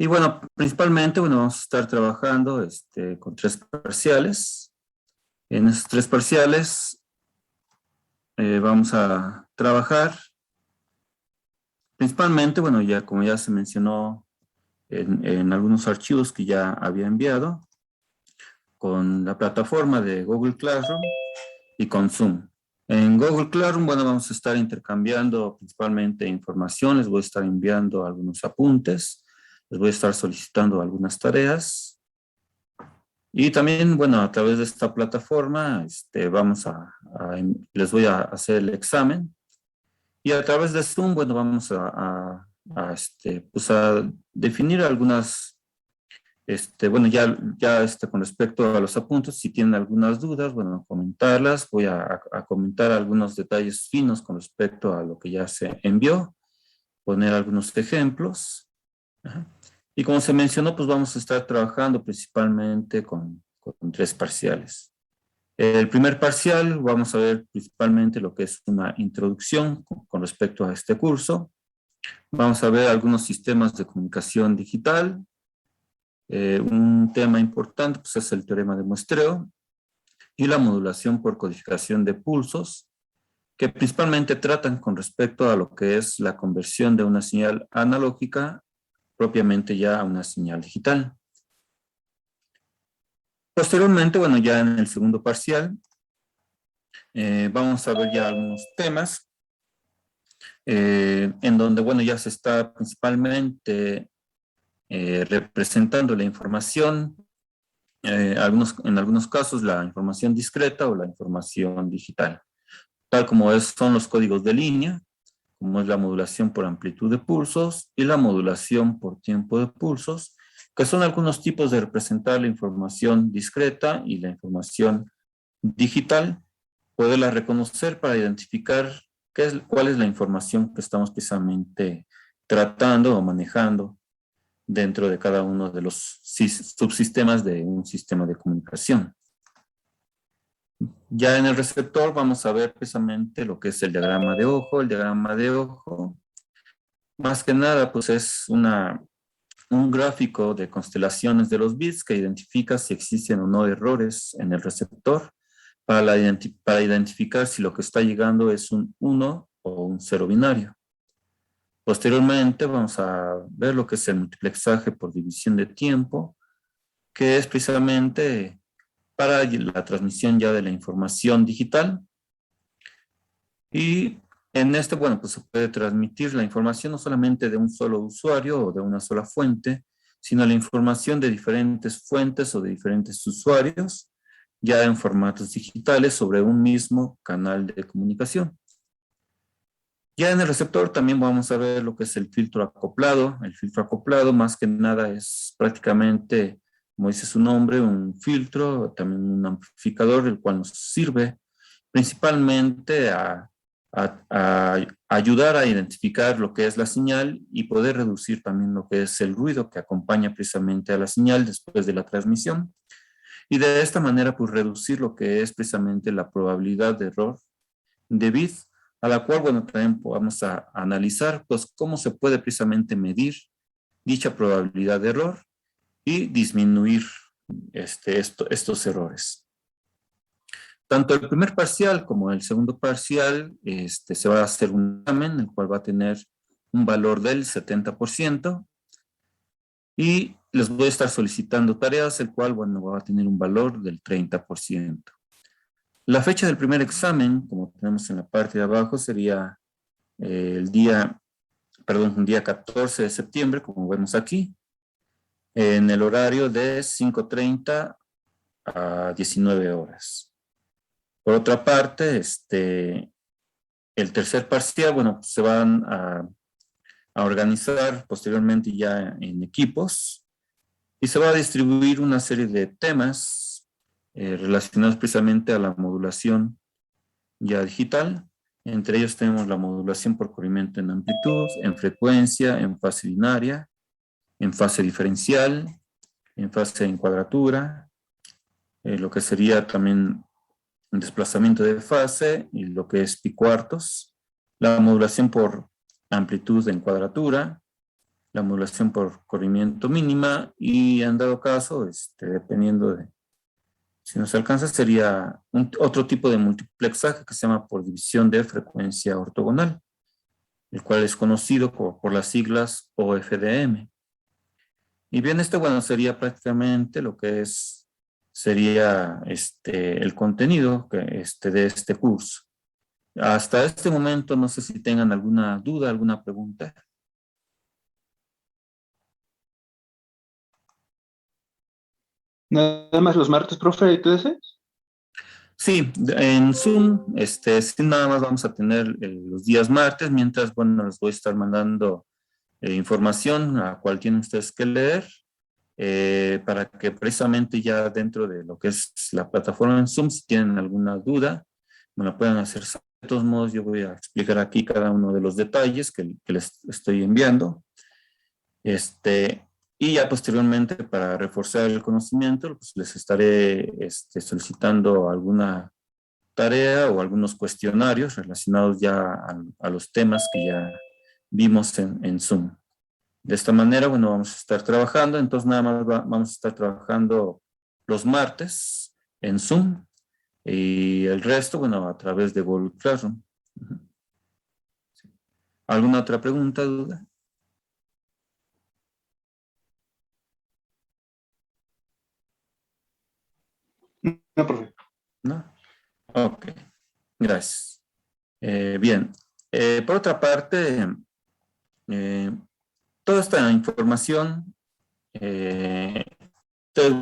Y bueno, principalmente, bueno, vamos a estar trabajando con tres parciales. En esos tres parciales vamos a trabajar principalmente, bueno, ya como ya se mencionó en algunos archivos que ya había enviado, con la plataforma de Google Classroom y con Zoom. En Google Classroom, bueno, vamos a estar intercambiando principalmente información, les voy a estar enviando algunos apuntes, les voy a estar solicitando algunas tareas y también, bueno, a través de esta plataforma les voy a hacer el examen y a través de Zoom, bueno, vamos a definir algunas bueno, con respecto a los apuntes, si tienen algunas dudas, bueno, comentarlas. Voy a comentar algunos detalles finos con respecto a lo que ya se envió, poner algunos ejemplos. Ajá. Y como se mencionó, pues vamos a estar trabajando principalmente con tres parciales. El primer parcial, vamos a ver principalmente lo que es una introducción con respecto a este curso. Vamos a ver algunos sistemas de comunicación digital. Un tema importante pues, es el teorema de muestreo y la modulación por codificación de pulsos, que principalmente tratan con respecto a lo que es la conversión de una señal analógica propiamente ya a una señal digital. Posteriormente, bueno, ya en el segundo parcial, vamos a ver ya algunos temas en donde, bueno, ya se está principalmente representando la información en algunos casos la información discreta o la información digital, tal como son los códigos de línea, como es la modulación por amplitud de pulsos y la modulación por tiempo de pulsos, que son algunos tipos de representar la información discreta y la información digital, poderla reconocer para identificar cuál es la información que estamos precisamente tratando o manejando dentro de cada uno de los subsistemas de un sistema de comunicación. Ya en el receptor vamos a ver precisamente lo que es el diagrama de ojo. El diagrama de ojo, más que nada, pues es un gráfico de constelaciones de los bits que identifica si existen o no errores en el receptor para identificar si lo que está llegando es un 1 o un 0 binario. Posteriormente vamos a ver lo que es el multiplexaje por división de tiempo, que es precisamente para la transmisión ya de la información digital. Y en este, bueno, pues se puede transmitir la información no solamente de un solo usuario o de una sola fuente, sino la información de diferentes fuentes o de diferentes usuarios, ya en formatos digitales sobre un mismo canal de comunicación. Ya en el receptor también vamos a ver lo que es el filtro acoplado. El filtro acoplado más que nada es prácticamente, como dice su nombre, un filtro, también un amplificador, el cual nos sirve principalmente a ayudar a identificar lo que es la señal y poder reducir también lo que es el ruido que acompaña precisamente a la señal después de la transmisión. Y de esta manera, pues reducir lo que es precisamente la probabilidad de error de bit, a la cual, bueno, también vamos a analizar, pues, cómo se puede precisamente medir dicha probabilidad de error y disminuir estos errores. Tanto el primer parcial como el segundo parcial se va a hacer un examen, el cual va a tener un valor del 70%, y les voy a estar solicitando tareas, el cual, bueno, va a tener un valor del 30%. La fecha del primer examen, como tenemos en la parte de abajo, sería un día 14 de septiembre, como vemos aquí, en el horario de 5:30 a 19 horas. Por otra parte, el tercer parcial, bueno, pues se van a organizar posteriormente ya en equipos y se va a distribuir una serie de temas relacionados precisamente a la modulación ya digital. Entre ellos tenemos la modulación por corrimiento en amplitud, en frecuencia, en fase binaria, en fase diferencial, en fase de encuadratura, lo que sería también un desplazamiento de fase y lo que es pi cuartos, la modulación por amplitud de encuadratura, la modulación por corrimiento mínima, y en dado caso, dependiendo de si nos alcanza, sería otro tipo de multiplexaje que se llama por división de frecuencia ortogonal, el cual es conocido por las siglas OFDM. Y bien, bueno, sería prácticamente lo que sería el contenido de este curso. Hasta este momento, no sé si tengan alguna duda, alguna pregunta. Nada más los martes, profe, ¿y tú ese? Sí, en Zoom, sí, nada más vamos a tener los días martes, mientras, bueno, les voy a estar mandando información a cual tienen ustedes que leer, para que precisamente ya dentro de lo que es la plataforma en Zoom, si tienen alguna duda, me la puedan hacer. De todos modos, yo voy a explicar aquí cada uno de los detalles que les estoy enviando. Y ya posteriormente, para reforzar el conocimiento, pues les estaré solicitando alguna tarea o algunos cuestionarios relacionados ya a los temas que ya vimos en Zoom. De esta manera, bueno, vamos a estar trabajando, entonces nada más vamos a estar trabajando los martes en Zoom y el resto, bueno, a través de Google Classroom. ¿Alguna otra pregunta, duda? No, profe. ¿No? Ok, gracias. Bien, por otra parte, eh, toda esta información ustedes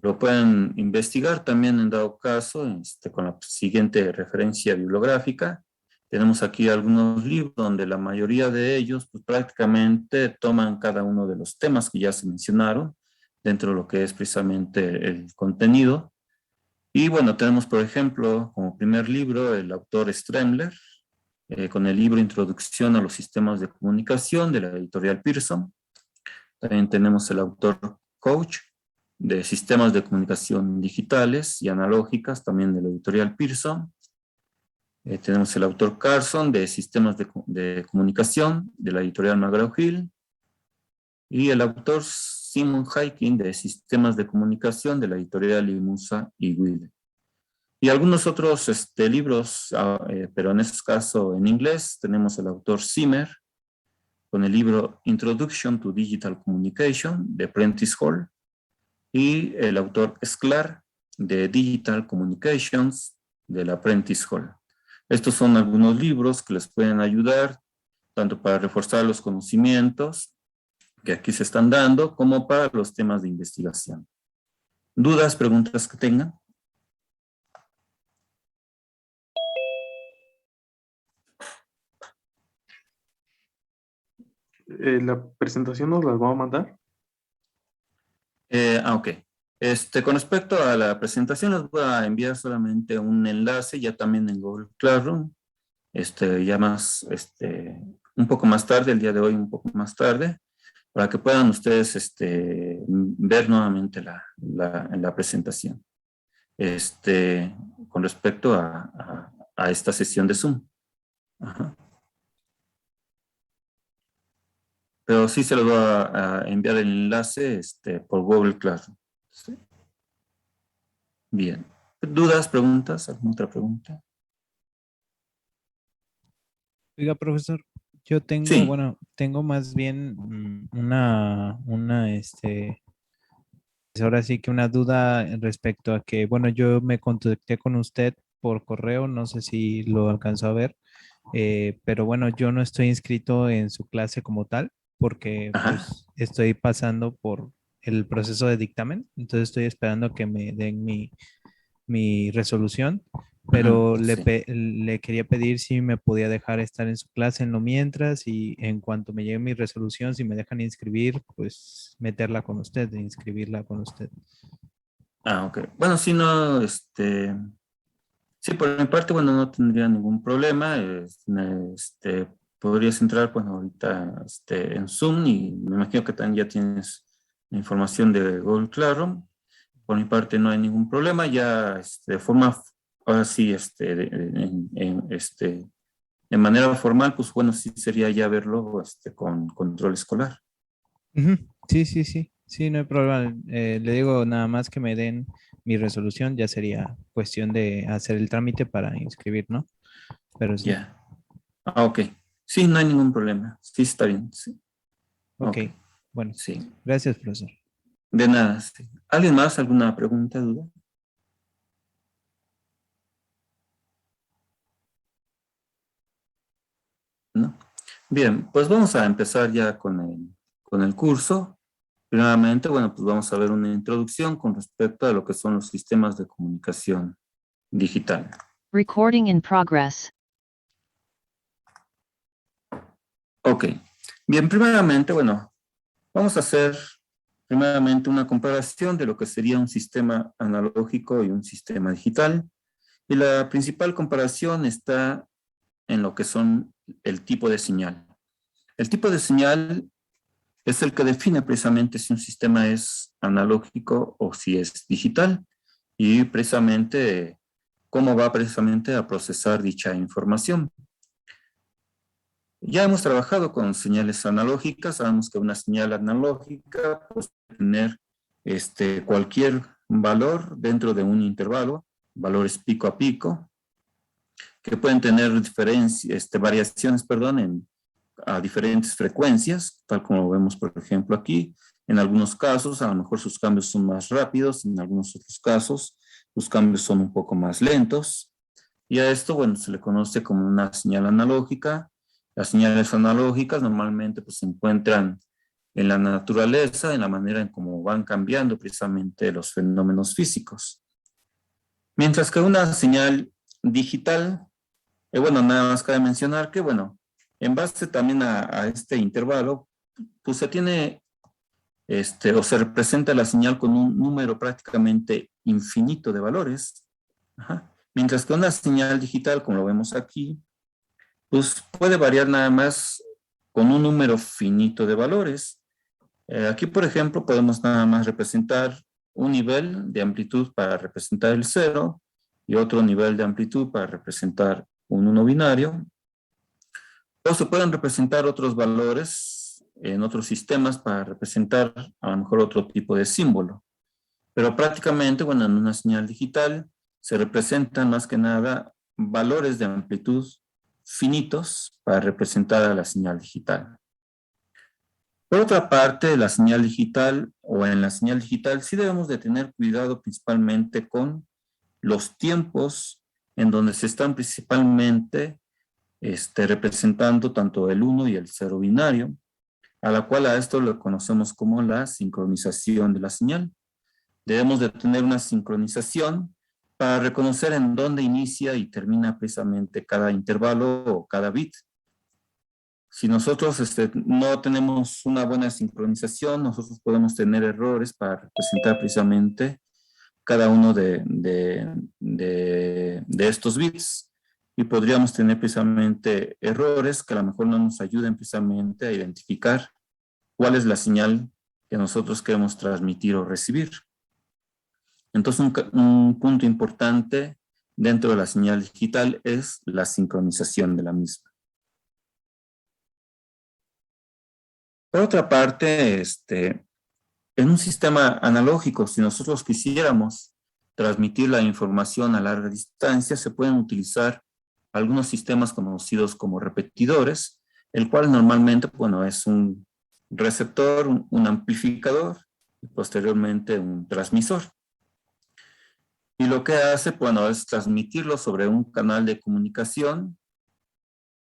lo pueden investigar también en dado caso con la siguiente referencia bibliográfica. Tenemos aquí algunos libros donde la mayoría de ellos pues, prácticamente toman cada uno de los temas que ya se mencionaron dentro de lo que es precisamente el contenido. Y bueno, tenemos por ejemplo como primer libro el autor Stremler, con el libro Introducción a los sistemas de comunicación de la editorial Pearson. También tenemos el autor Coach de sistemas de comunicación digitales y analógicas, también de la editorial Pearson. Tenemos el autor Carson de sistemas de comunicación de la editorial McGraw-Hill. Y el autor Simon Hiking de sistemas de comunicación de la editorial Limusa y Will. Y algunos otros libros, pero en este caso en inglés, tenemos el autor Zimmer con el libro Introduction to Digital Communication de Prentice Hall, y el autor Sklar de Digital Communications de la Prentice Hall. Estos son algunos libros que les pueden ayudar tanto para reforzar los conocimientos que aquí se están dando como para los temas de investigación. ¿Dudas, preguntas que tengan? La presentación nos la va a mandar. Ok. Con respecto a la presentación, les voy a enviar solamente un enlace ya también en Google Classroom, ya más, un poco más tarde, el día de hoy un poco más tarde, para que puedan ustedes ver nuevamente la presentación, con respecto a esta sesión de Zoom. Ajá. Pero sí se los voy a enviar el enlace por Google Classroom. ¿Sí? Bien. ¿Dudas, preguntas? ¿Alguna otra pregunta? Oiga, profesor, yo tengo, Sí. bueno, tengo más bien pues ahora sí que una duda respecto a que, bueno, yo me contacté con usted por correo, no sé si lo alcanzó a ver, pero bueno, yo no estoy inscrito en su clase como tal, porque Ajá. pues estoy pasando por el proceso de dictamen, entonces estoy esperando que me den mi resolución, Ujú, pero sí. le quería pedir si me podía dejar estar en su clase en lo mientras y en cuanto me llegue mi resolución, si me dejan inscribir, pues meterla con usted, inscribirla con usted. Ok. Bueno, si no, sí, por mi parte, bueno, no tendría ningún problema. Podrías entrar, bueno, ahorita en Zoom, y me imagino que también ya tienes la información de Google Classroom. Por mi parte no hay ningún problema. Ya de forma, ahora sí, de manera formal, pues bueno, sí sería ya verlo con control escolar. Ujú. Sí, sí, sí, sí, no hay problema. Le digo nada más que me den mi resolución, ya sería cuestión de hacer el trámite para inscribir, ¿no? Pero sí, Ya. Ah, ok. Sí, no hay ningún problema. Sí, está bien. Sí. ok, Ok. bueno, Sí. gracias, profesor. De nada. Sí. ¿Alguien más? ¿Alguna pregunta, duda? ¿No? Bien, pues vamos a empezar ya con el curso. Primeramente, bueno, pues vamos a ver una introducción con respecto a lo que son los sistemas de comunicación digital. Recording in progress. Ok. Bien, primeramente, bueno, vamos a hacer primeramente una comparación de lo que sería un sistema analógico y un sistema digital. Y la principal comparación está en lo que son el tipo de señal. El tipo de señal es el que define precisamente si un sistema es analógico o si es digital y precisamente cómo va precisamente a procesar dicha información. Ya hemos trabajado con señales analógicas, sabemos que una señal analógica puede tener cualquier valor dentro de un intervalo, valores pico a pico, que pueden tener variaciones, a diferentes frecuencias, tal como vemos, por ejemplo, aquí. En algunos casos, a lo mejor sus cambios son más rápidos, en algunos otros casos, los cambios son un poco más lentos. Y a esto, bueno, se le conoce como una señal analógica. Las señales analógicas normalmente pues, se encuentran en la naturaleza, en la manera en cómo van cambiando precisamente los fenómenos físicos. Mientras que una señal digital, bueno, nada más cabe mencionar que, bueno, en base también a este intervalo, pues se tiene, o se representa la señal con un número prácticamente infinito de valores. Ajá. Mientras que una señal digital, como lo vemos aquí, pues puede variar nada más con un número finito de valores. Aquí, por ejemplo, podemos nada más representar un nivel de amplitud para representar el 0 y otro nivel de amplitud para representar un 1 binario. O se pueden representar otros valores en otros sistemas para representar a lo mejor otro tipo de símbolo. Pero prácticamente, bueno, en una señal digital se representan más que nada valores de amplitud finitos para representar a la señal digital. Por otra parte, la señal digital o en la señal digital sí debemos de tener cuidado principalmente con los tiempos en donde se están principalmente representando tanto el 1 y el 0 binario, a la cual a esto lo conocemos como la sincronización de la señal. Debemos de tener una sincronización para reconocer en dónde inicia y termina precisamente cada intervalo o cada bit. Si nosotros no tenemos una buena sincronización, nosotros podemos tener errores para representar precisamente cada uno de estos bits y podríamos tener precisamente errores que a lo mejor no nos ayuden precisamente a identificar cuál es la señal que nosotros queremos transmitir o recibir. Entonces, un punto importante dentro de la señal digital es la sincronización de la misma. Por otra parte, en un sistema analógico, si nosotros quisiéramos transmitir la información a larga distancia, se pueden utilizar algunos sistemas conocidos como repetidores, el cual normalmente, bueno, es un receptor, un amplificador y posteriormente un transmisor. Y lo que hace, bueno, es transmitirlo sobre un canal de comunicación.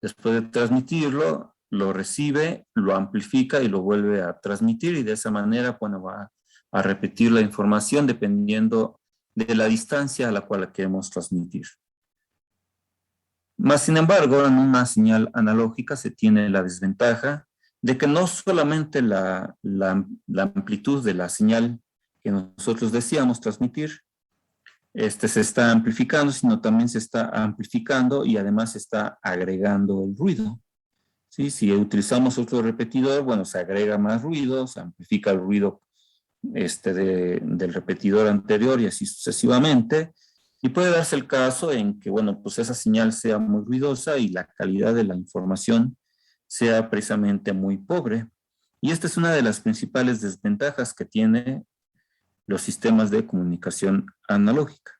Después de transmitirlo, lo recibe, lo amplifica y lo vuelve a transmitir y de esa manera, bueno, va a repetir la información dependiendo de la distancia a la cual la queremos transmitir. Más sin embargo, en una señal analógica se tiene la desventaja de que no solamente la amplitud de la señal que nosotros deseamos transmitir, se está amplificando, sino también se está amplificando y además se está agregando el ruido. ¿Sí? Si utilizamos otro repetidor, bueno, se agrega más ruido, se amplifica el ruido del repetidor anterior y así sucesivamente. Y puede darse el caso en que, bueno, pues esa señal sea muy ruidosa y la calidad de la información sea precisamente muy pobre. Y esta es una de las principales desventajas que tiene los sistemas de comunicación analógica.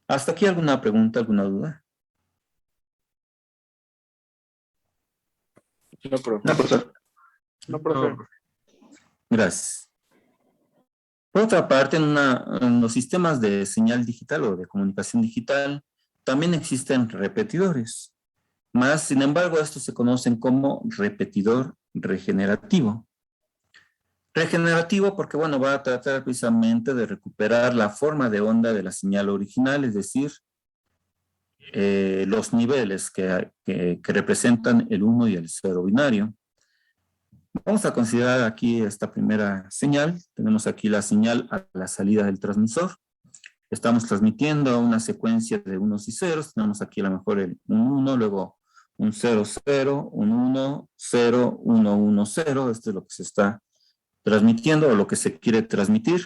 ¿Hasta aquí alguna pregunta, alguna duda? No, profe. No, profesor. No, profe. Gracias. Por otra parte, en los sistemas de señal digital o de comunicación digital, también existen repetidores. Más, sin embargo, estos se conocen como repetidor regenerativo. Regenerativo porque, bueno, va a tratar precisamente de recuperar la forma de onda de la señal original, es decir, los niveles que representan el 1 y el 0 binario. Vamos a considerar aquí esta primera señal. Tenemos aquí la señal a la salida del transmisor. Estamos transmitiendo una secuencia de unos y ceros. Tenemos aquí a lo mejor un 1, luego un 0, 0, un 1, 0, 1, 1, 0. Esto es lo que se está transmitiendo o lo que se quiere transmitir.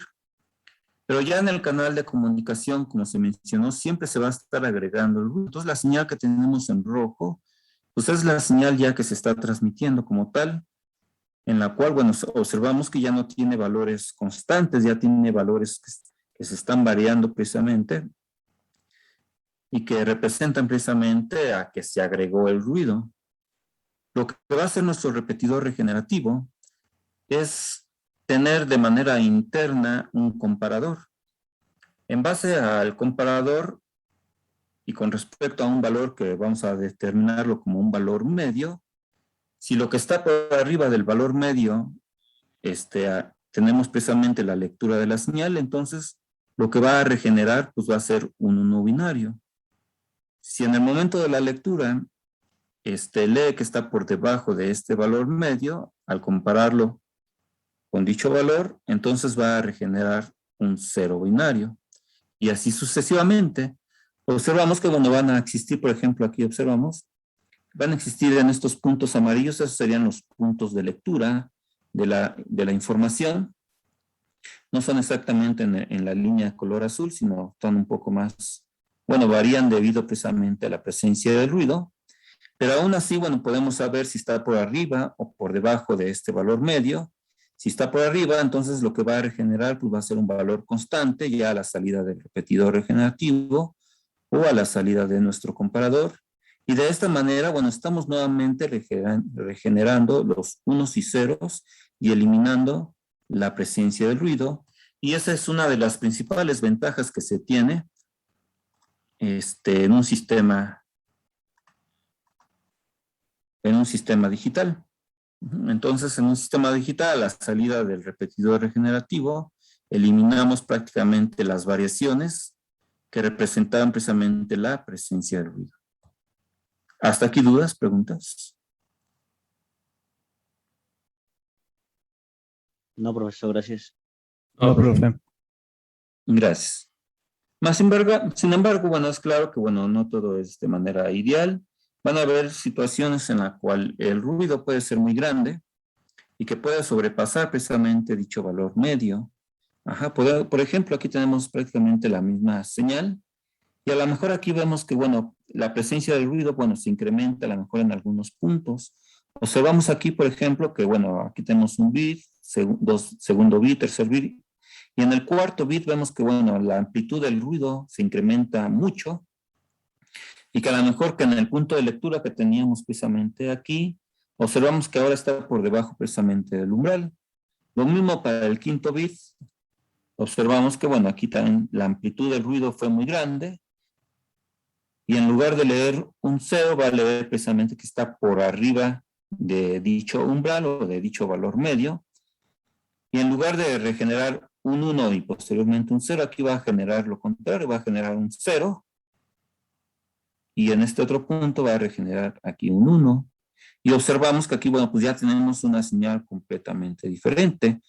Pero ya en el canal de comunicación, como se mencionó, siempre se va a estar agregando el ruido. Entonces la señal que tenemos en rojo, pues es la señal ya que se está transmitiendo como tal, en la cual, bueno, observamos que ya no tiene valores constantes, ya tiene valores que se están variando precisamente y que representan precisamente a que se agregó el ruido. Lo que va a hacer nuestro repetidor regenerativo es tener de manera interna un comparador. En base al comparador y con respecto a un valor que vamos a determinarlo como un valor medio, si lo que está por arriba del valor medio tenemos precisamente la lectura de la señal, entonces lo que va a regenerar pues va a ser un 1 binario. Si en el momento de la lectura lee que está por debajo de este valor medio, al compararlo con dicho valor, entonces va a regenerar un 0 binario. Y así sucesivamente. Observamos que bueno, van a existir, por ejemplo, aquí observamos, van a existir en estos puntos amarillos, esos serían los puntos de lectura de la información. No son exactamente en la línea de color azul, sino están un poco más, bueno, varían debido precisamente a la presencia del ruido, pero aún así, bueno, podemos saber si está por arriba o por debajo de este valor medio. Si está por arriba, entonces lo que va a regenerar pues va a ser un valor constante ya a la salida del repetidor regenerativo o a la salida de nuestro comparador. Y de esta manera, bueno, estamos nuevamente regenerando los unos y ceros y eliminando la presencia del ruido. Y esa es una de las principales ventajas que se tiene en un sistema digital. Entonces, en un sistema digital, a la salida del repetidor regenerativo, eliminamos prácticamente las variaciones que representaban precisamente la presencia del ruido. ¿Hasta aquí dudas, preguntas? No, profesor, gracias. No, profe. Gracias. Sin embargo, bueno, es claro que, bueno, no todo es de manera ideal. Van a haber situaciones en las cuales el ruido puede ser muy grande y que pueda sobrepasar precisamente dicho valor medio. Por ejemplo, aquí tenemos prácticamente la misma señal y a lo mejor aquí vemos que, bueno, la presencia del ruido, bueno, se incrementa a lo mejor en algunos puntos. Observamos aquí, por ejemplo, que, bueno, aquí tenemos un bit, segundo bit, tercer bit, y en el cuarto bit vemos que, bueno, la amplitud del ruido se incrementa mucho y que a lo mejor que en el punto de lectura que teníamos precisamente aquí, observamos que ahora está por debajo precisamente del umbral. Lo mismo para el quinto bit. Observamos que, bueno, aquí también la amplitud del ruido fue muy grande y en lugar de leer un 0 va a leer precisamente que está por arriba de dicho umbral o de dicho valor medio. Y en lugar de regenerar un 1 y posteriormente un 0, aquí va a generar lo contrario, va a generar un 0. Y en este otro punto va a regenerar aquí un 1. Y observamos que aquí, bueno, pues ya tenemos una señal completamente diferente.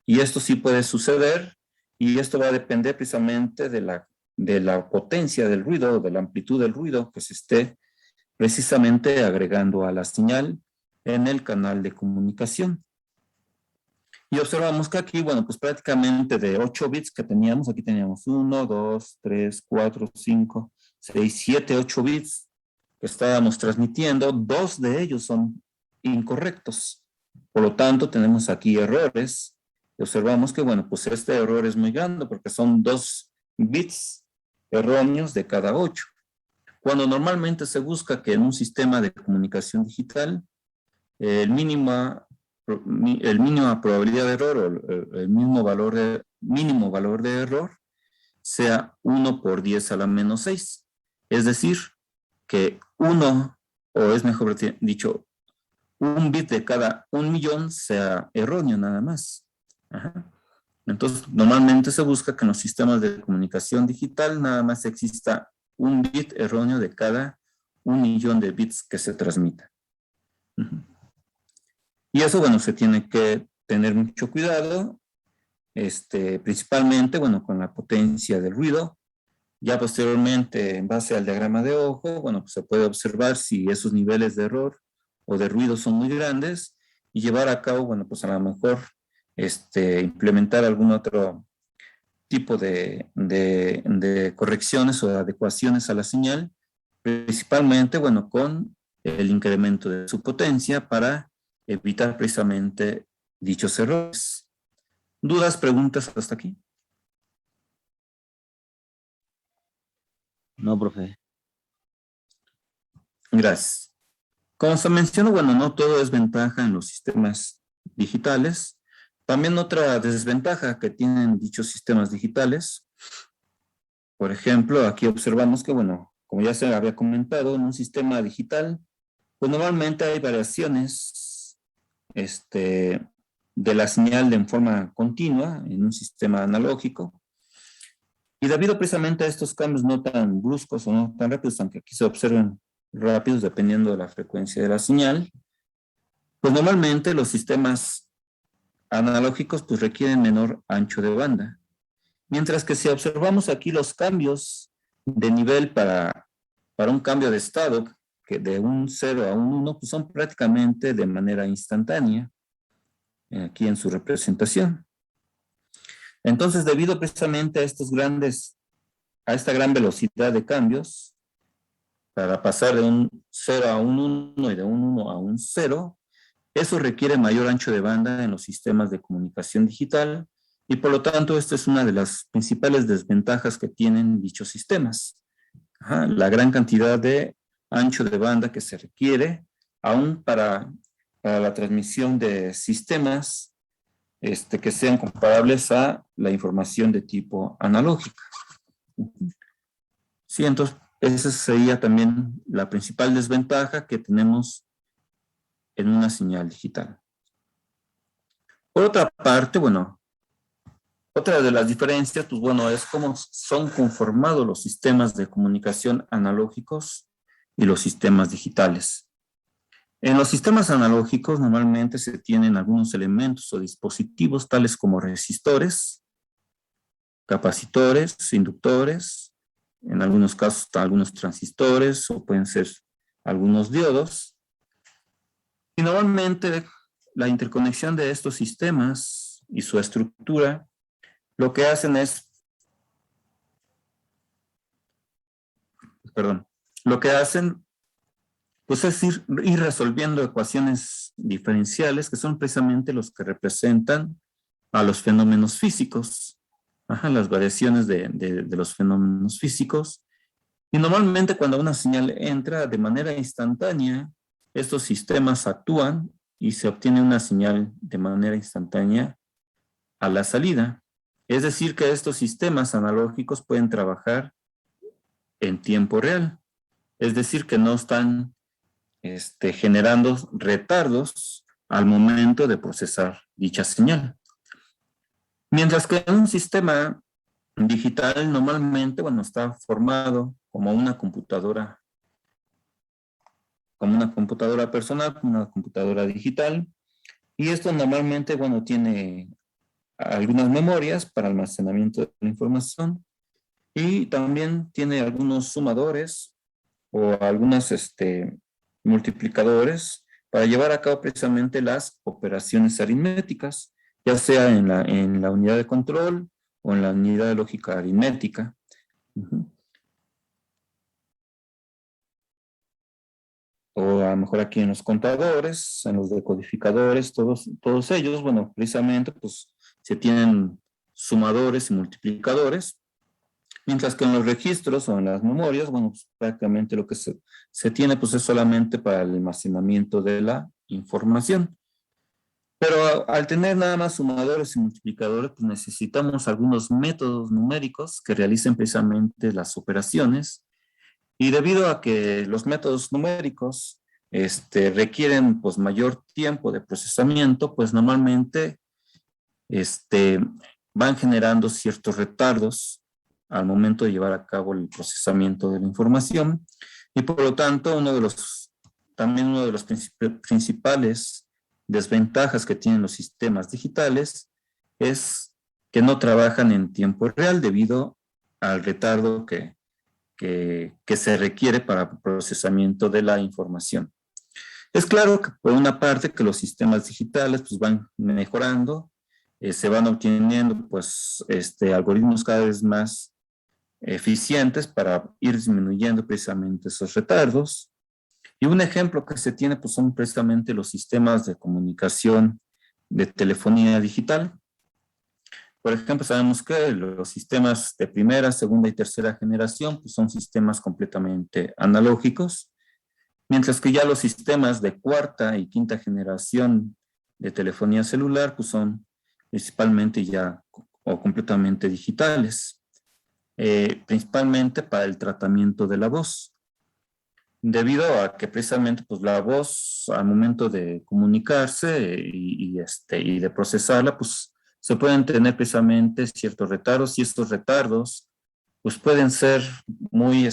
Y esto sí puede suceder, y esto va a depender precisamente de la potencia del ruido, de la amplitud del ruido que se esté precisamente agregando a la señal en el canal de comunicación. Y observamos que aquí, bueno, pues prácticamente de 8 bits que teníamos, aquí teníamos 1, 2, 3, 4, 5, 6, 7, 8 bits que estábamos transmitiendo, 2 de ellos son incorrectos. Por lo tanto, tenemos aquí errores. Y observamos que, bueno, pues este error es muy grande porque son 2 bits erróneos de cada 8. Cuando normalmente se busca que en un sistema de comunicación digital, el mínima probabilidad de error o el mínimo valor de error sea 1 por 10 a la menos 6. Es decir, que 1, o es mejor dicho, un bit de cada 1.000.000 sea erróneo nada más. Ajá. Entonces, normalmente se busca que en los sistemas de comunicación digital nada más exista un bit erróneo de cada 1.000.000 de bits que se transmita. Y eso, bueno, se tiene que tener mucho cuidado, principalmente, bueno, con la potencia del ruido. Ya posteriormente, en base al diagrama de ojo, bueno, pues se puede observar si esos niveles de error o de ruido son muy grandes y llevar a cabo, bueno, pues a lo mejor implementar algún otro tipo de correcciones o de adecuaciones a la señal, principalmente, bueno, con el incremento de su potencia para evitar precisamente dichos errores. ¿Dudas, preguntas hasta aquí? No, profe. Gracias. Como se mencionó, bueno, no todo es ventaja en los sistemas digitales. También otra desventaja que tienen dichos sistemas digitales. Por ejemplo, aquí observamos que, bueno, como ya se había comentado, en un sistema digital, pues normalmente hay variaciones de la señal en forma continua en un sistema analógico. Y debido precisamente a estos cambios no tan bruscos o no tan rápidos, aunque aquí se observen rápidos dependiendo de la frecuencia de la señal, pues normalmente los sistemas analógicos pues requieren menor ancho de banda. Mientras que si observamos aquí los cambios de nivel para un cambio de estado, que de un 0 a un 1, pues son prácticamente de manera instantánea, aquí en su representación. Entonces, debido precisamente a esta gran velocidad de cambios, para pasar de un 0 a un 1 y de un 1 a un 0, eso requiere mayor ancho de banda en los sistemas de comunicación digital y por lo tanto esta es una de las principales desventajas que tienen dichos sistemas. Ajá, la gran cantidad de ancho de banda que se requiere aún para la transmisión de sistemas que sean comparables a la información de tipo analógica. Sí, entonces esa sería también la principal desventaja que tenemos en una señal digital. Por otra parte, bueno, otra de las diferencias, pues bueno, es cómo son conformados los sistemas de comunicación analógicos y los sistemas digitales. En los sistemas analógicos normalmente se tienen algunos elementos o dispositivos tales como resistores, capacitores, inductores, en algunos casos algunos transistores o pueden ser algunos diodos. Y normalmente la interconexión de estos sistemas y su estructura lo que hacen es, pues es ir resolviendo ecuaciones diferenciales que son precisamente los que representan a los fenómenos físicos, las variaciones de los fenómenos físicos. Y normalmente cuando una señal entra de manera instantánea, estos sistemas actúan y se obtiene una señal de manera instantánea a la salida. Es decir, que estos sistemas analógicos pueden trabajar en tiempo real. Es decir, que no están generando retardos al momento de procesar dicha señal. Mientras que en un sistema digital normalmente, bueno, está formado como una computadora personal, como una computadora digital, y esto normalmente, bueno, tiene algunas memorias para almacenamiento de la información y también tiene algunos sumadores o algunos multiplicadores para llevar a cabo precisamente las operaciones aritméticas. ya sea en la unidad de control o en la unidad de lógica aritmética. Ujú. O a lo mejor aquí en los contadores, en los decodificadores, todos ellos, bueno, precisamente pues se tienen sumadores y multiplicadores, mientras que en los registros o en las memorias, bueno, pues prácticamente lo que se tiene pues es solamente para el almacenamiento de la información. Pero al tener nada más sumadores y multiplicadores, pues necesitamos algunos métodos numéricos que realicen precisamente las operaciones. Y debido a que los métodos numéricos requieren pues mayor tiempo de procesamiento, pues normalmente van generando ciertos retardos al momento de llevar a cabo el procesamiento de la información. Y por lo tanto, también uno de los principales desventajas que tienen los sistemas digitales es que no trabajan en tiempo real debido al retardo que se requiere para el procesamiento de la información. Es claro que por una parte que los sistemas digitales pues van mejorando, se van obteniendo pues algoritmos cada vez más eficientes para ir disminuyendo precisamente esos retardos. Y un ejemplo que se tiene pues son precisamente los sistemas de comunicación de telefonía digital. Por ejemplo, sabemos que los sistemas de primera, segunda y tercera generación pues son sistemas completamente analógicos, mientras que ya los sistemas de cuarta y quinta generación de telefonía celular pues son principalmente ya o completamente digitales, principalmente para el tratamiento de la voz, debido a que precisamente pues la voz al momento de comunicarse y de procesarla pues se pueden tener precisamente ciertos retardos y estos retardos pues pueden ser muy,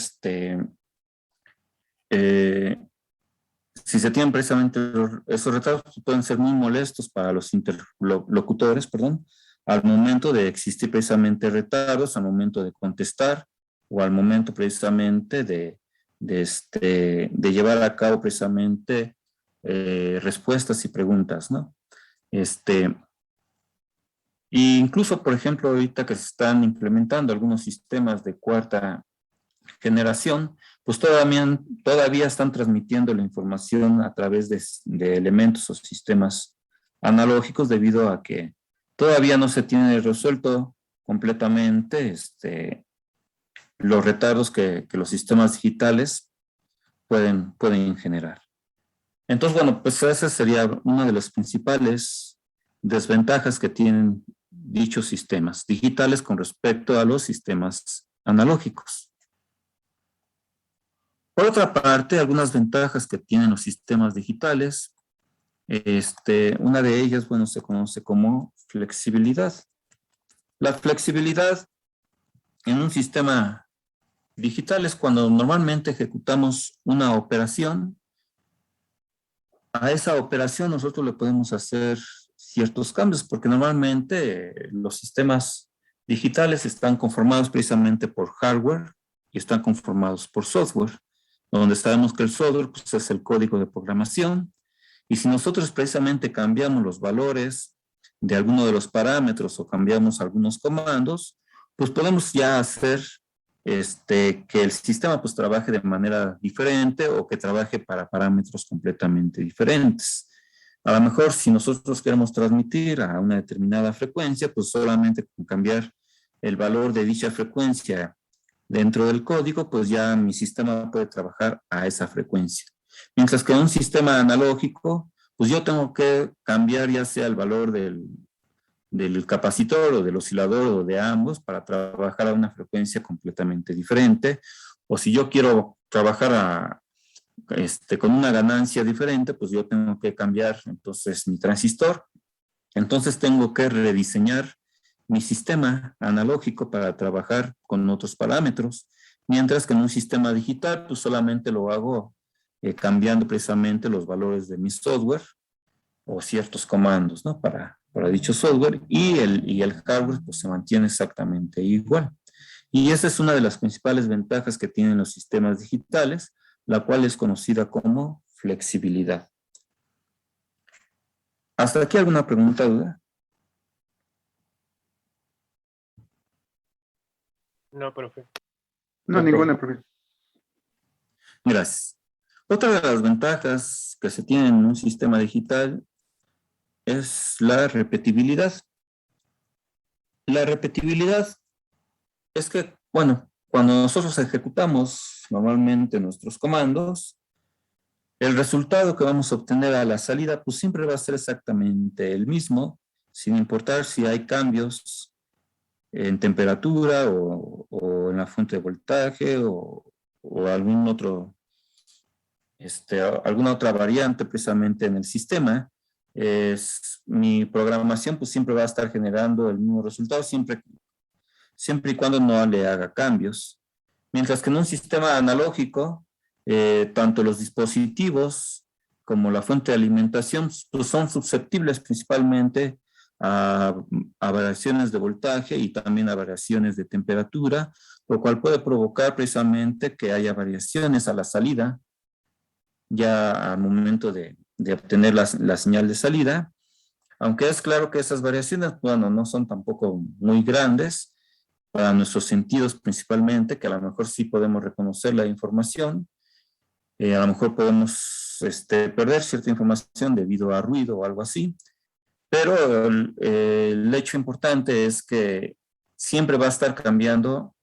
si se tienen precisamente esos retardos pues, pueden ser muy molestos para los interlocutores, perdón, al momento de existir precisamente retardos, al momento de contestar o al momento precisamente de llevar a cabo precisamente respuestas y preguntas, ¿no? E incluso, por ejemplo, ahorita que se están implementando algunos sistemas de cuarta generación, pues todavía están transmitiendo la información a través de elementos o sistemas analógicos debido a que todavía no se tiene resuelto completamente los retardos que los sistemas digitales pueden generar. Entonces, bueno, pues esa sería una de las principales desventajas que tienen dichos sistemas digitales con respecto a los sistemas analógicos. Por otra parte, algunas ventajas que tienen los sistemas digitales, una de ellas, bueno, se conoce como flexibilidad. La flexibilidad en un sistema digital es cuando normalmente ejecutamos una operación. A esa operación nosotros le podemos hacer ciertos cambios, porque normalmente los sistemas digitales están conformados precisamente por hardware y están conformados por software, donde sabemos que el software pues, es el código de programación, y si nosotros precisamente cambiamos los valores de alguno de los parámetros o cambiamos algunos comandos, pues podemos ya hacer que el sistema pues trabaje de manera diferente o que trabaje para parámetros completamente diferentes. A lo mejor si nosotros queremos transmitir a una determinada frecuencia, pues solamente con cambiar el valor de dicha frecuencia dentro del código, pues ya mi sistema puede trabajar a esa frecuencia. Mientras que en un sistema analógico, pues yo tengo que cambiar ya sea el valor del capacitor o del oscilador o de ambos para trabajar a una frecuencia completamente diferente. O si yo quiero trabajar con una ganancia diferente, pues yo tengo que cambiar entonces mi transistor. Entonces tengo que rediseñar mi sistema analógico para trabajar con otros parámetros, mientras que en un sistema digital pues solamente lo hago cambiando precisamente los valores de mi software o ciertos comandos, ¿no? Para dicho software y el hardware pues se mantiene exactamente igual. Y esa es una de las principales ventajas que tienen los sistemas digitales, la cual es conocida como flexibilidad. ¿Hasta aquí alguna pregunta, duda? No, profe. No, ninguna, profe. Gracias. Otra de las ventajas que se tiene en un sistema digital es la repetibilidad. La repetibilidad es que, bueno, cuando nosotros ejecutamos normalmente nuestros comandos, el resultado que vamos a obtener a la salida, pues siempre va a ser exactamente el mismo, sin importar si hay cambios en temperatura o en la fuente de voltaje o algún otro, alguna otra variante precisamente en el sistema. Mi programación pues siempre va a estar generando el mismo resultado, siempre y cuando no le haga cambios. Mientras que en un sistema analógico, tanto los dispositivos como la fuente de alimentación pues son susceptibles principalmente a variaciones de voltaje y también a variaciones de temperatura, lo cual puede provocar precisamente que haya variaciones a la salida, ya al momento de obtener la señal de salida, aunque es claro que esas variaciones, bueno, no son tampoco muy grandes para nuestros sentidos principalmente, que a lo mejor sí podemos reconocer la información, a lo mejor podemos perder cierta información debido a ruido o algo así, pero el hecho importante es que siempre va a estar cambiando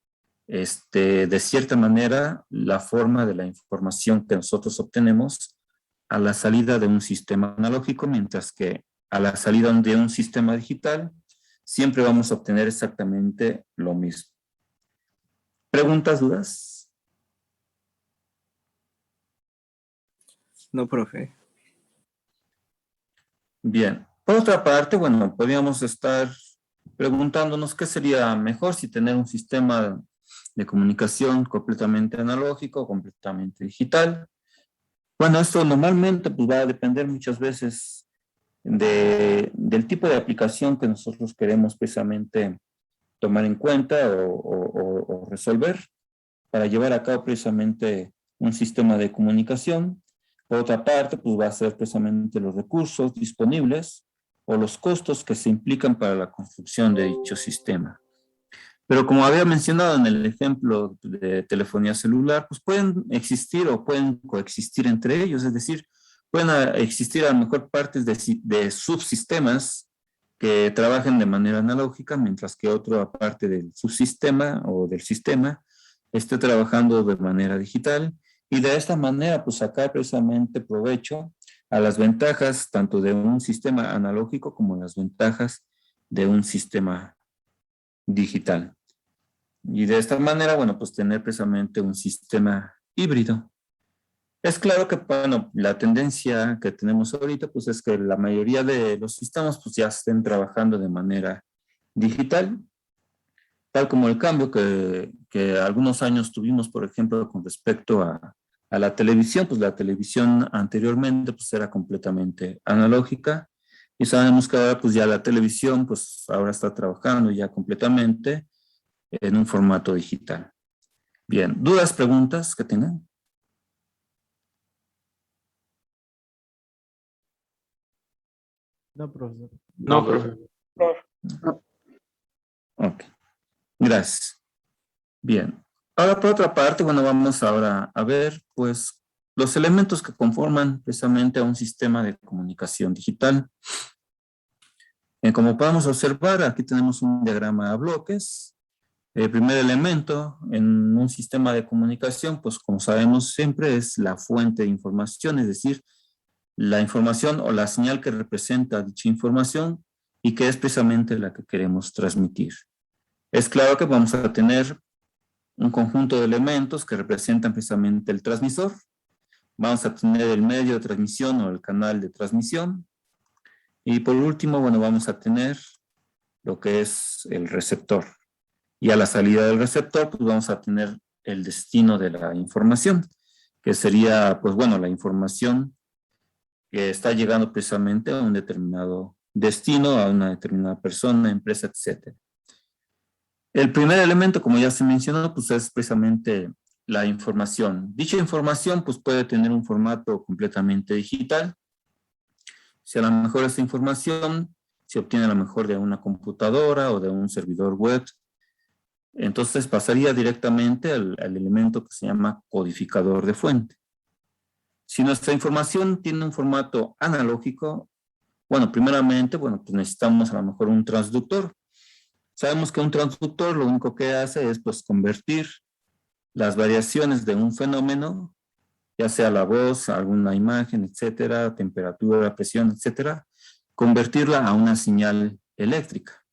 de cierta manera la forma de la información que nosotros obtenemos a la salida de un sistema analógico, mientras que a la salida de un sistema digital siempre vamos a obtener exactamente lo mismo. ¿Preguntas, dudas? No, profe. Bien. Por otra parte, bueno, podríamos estar preguntándonos qué sería mejor si tener un sistema de comunicación completamente analógico o completamente digital. Bueno, esto normalmente pues, va a depender muchas veces del tipo de aplicación que nosotros queremos precisamente tomar en cuenta o resolver para llevar a cabo precisamente un sistema de comunicación. Por otra parte, pues va a ser precisamente los recursos disponibles o los costos que se implican para la construcción de dicho sistema. Pero como había mencionado en el ejemplo de telefonía celular, pues pueden existir o pueden coexistir entre ellos, es decir, pueden existir a lo mejor partes de subsistemas que trabajen de manera analógica, mientras que otra parte del subsistema o del sistema esté trabajando de manera digital, y de esta manera pues sacar precisamente provecho a las ventajas tanto de un sistema analógico como las ventajas de un sistema digital. Y de esta manera, bueno, pues tener precisamente un sistema híbrido. Es claro que, bueno, la tendencia que tenemos ahorita, pues es que la mayoría de los sistemas, pues ya estén trabajando de manera digital, tal como el cambio que algunos años tuvimos, por ejemplo, con respecto a la televisión, pues la televisión anteriormente, pues era completamente analógica, y sabemos que ahora, pues ya la televisión, pues ahora está trabajando ya completamente en un formato digital. Bien, ¿dudas, preguntas que tengan? No, profesor. No, profe. Ok, gracias. Bien, ahora por otra parte, bueno, vamos ahora a ver, pues, los elementos que conforman precisamente a un sistema de comunicación digital. Como podemos observar, aquí tenemos un diagrama a bloques. El primer elemento en un sistema de comunicación, pues como sabemos siempre es la fuente de información, es decir, la información o la señal que representa dicha información y que es precisamente la que queremos transmitir. Es claro que vamos a tener un conjunto de elementos que representan precisamente el transmisor. Vamos a tener el medio de transmisión o el canal de transmisión. Y por último, bueno, vamos a tener lo que es el receptor. Y a la salida del receptor, pues vamos a tener el destino de la información, que sería, pues bueno, la información que está llegando precisamente a un determinado destino, a una determinada persona, empresa, etc. El primer elemento, como ya se mencionó, pues es precisamente la información. Dicha información, pues puede tener un formato completamente digital. Si a lo mejor esta información se obtiene a lo mejor de una computadora o de un servidor web, Entonces pasaría directamente al elemento que se llama codificador de fuente. Si nuestra información tiene un formato analógico, bueno, primeramente, bueno, pues necesitamos a lo mejor un transductor. Sabemos que un transductor lo único que hace es pues convertir las variaciones de un fenómeno, ya sea la voz, alguna imagen, etcétera, temperatura, presión, etcétera, convertirla a una señal eléctrica.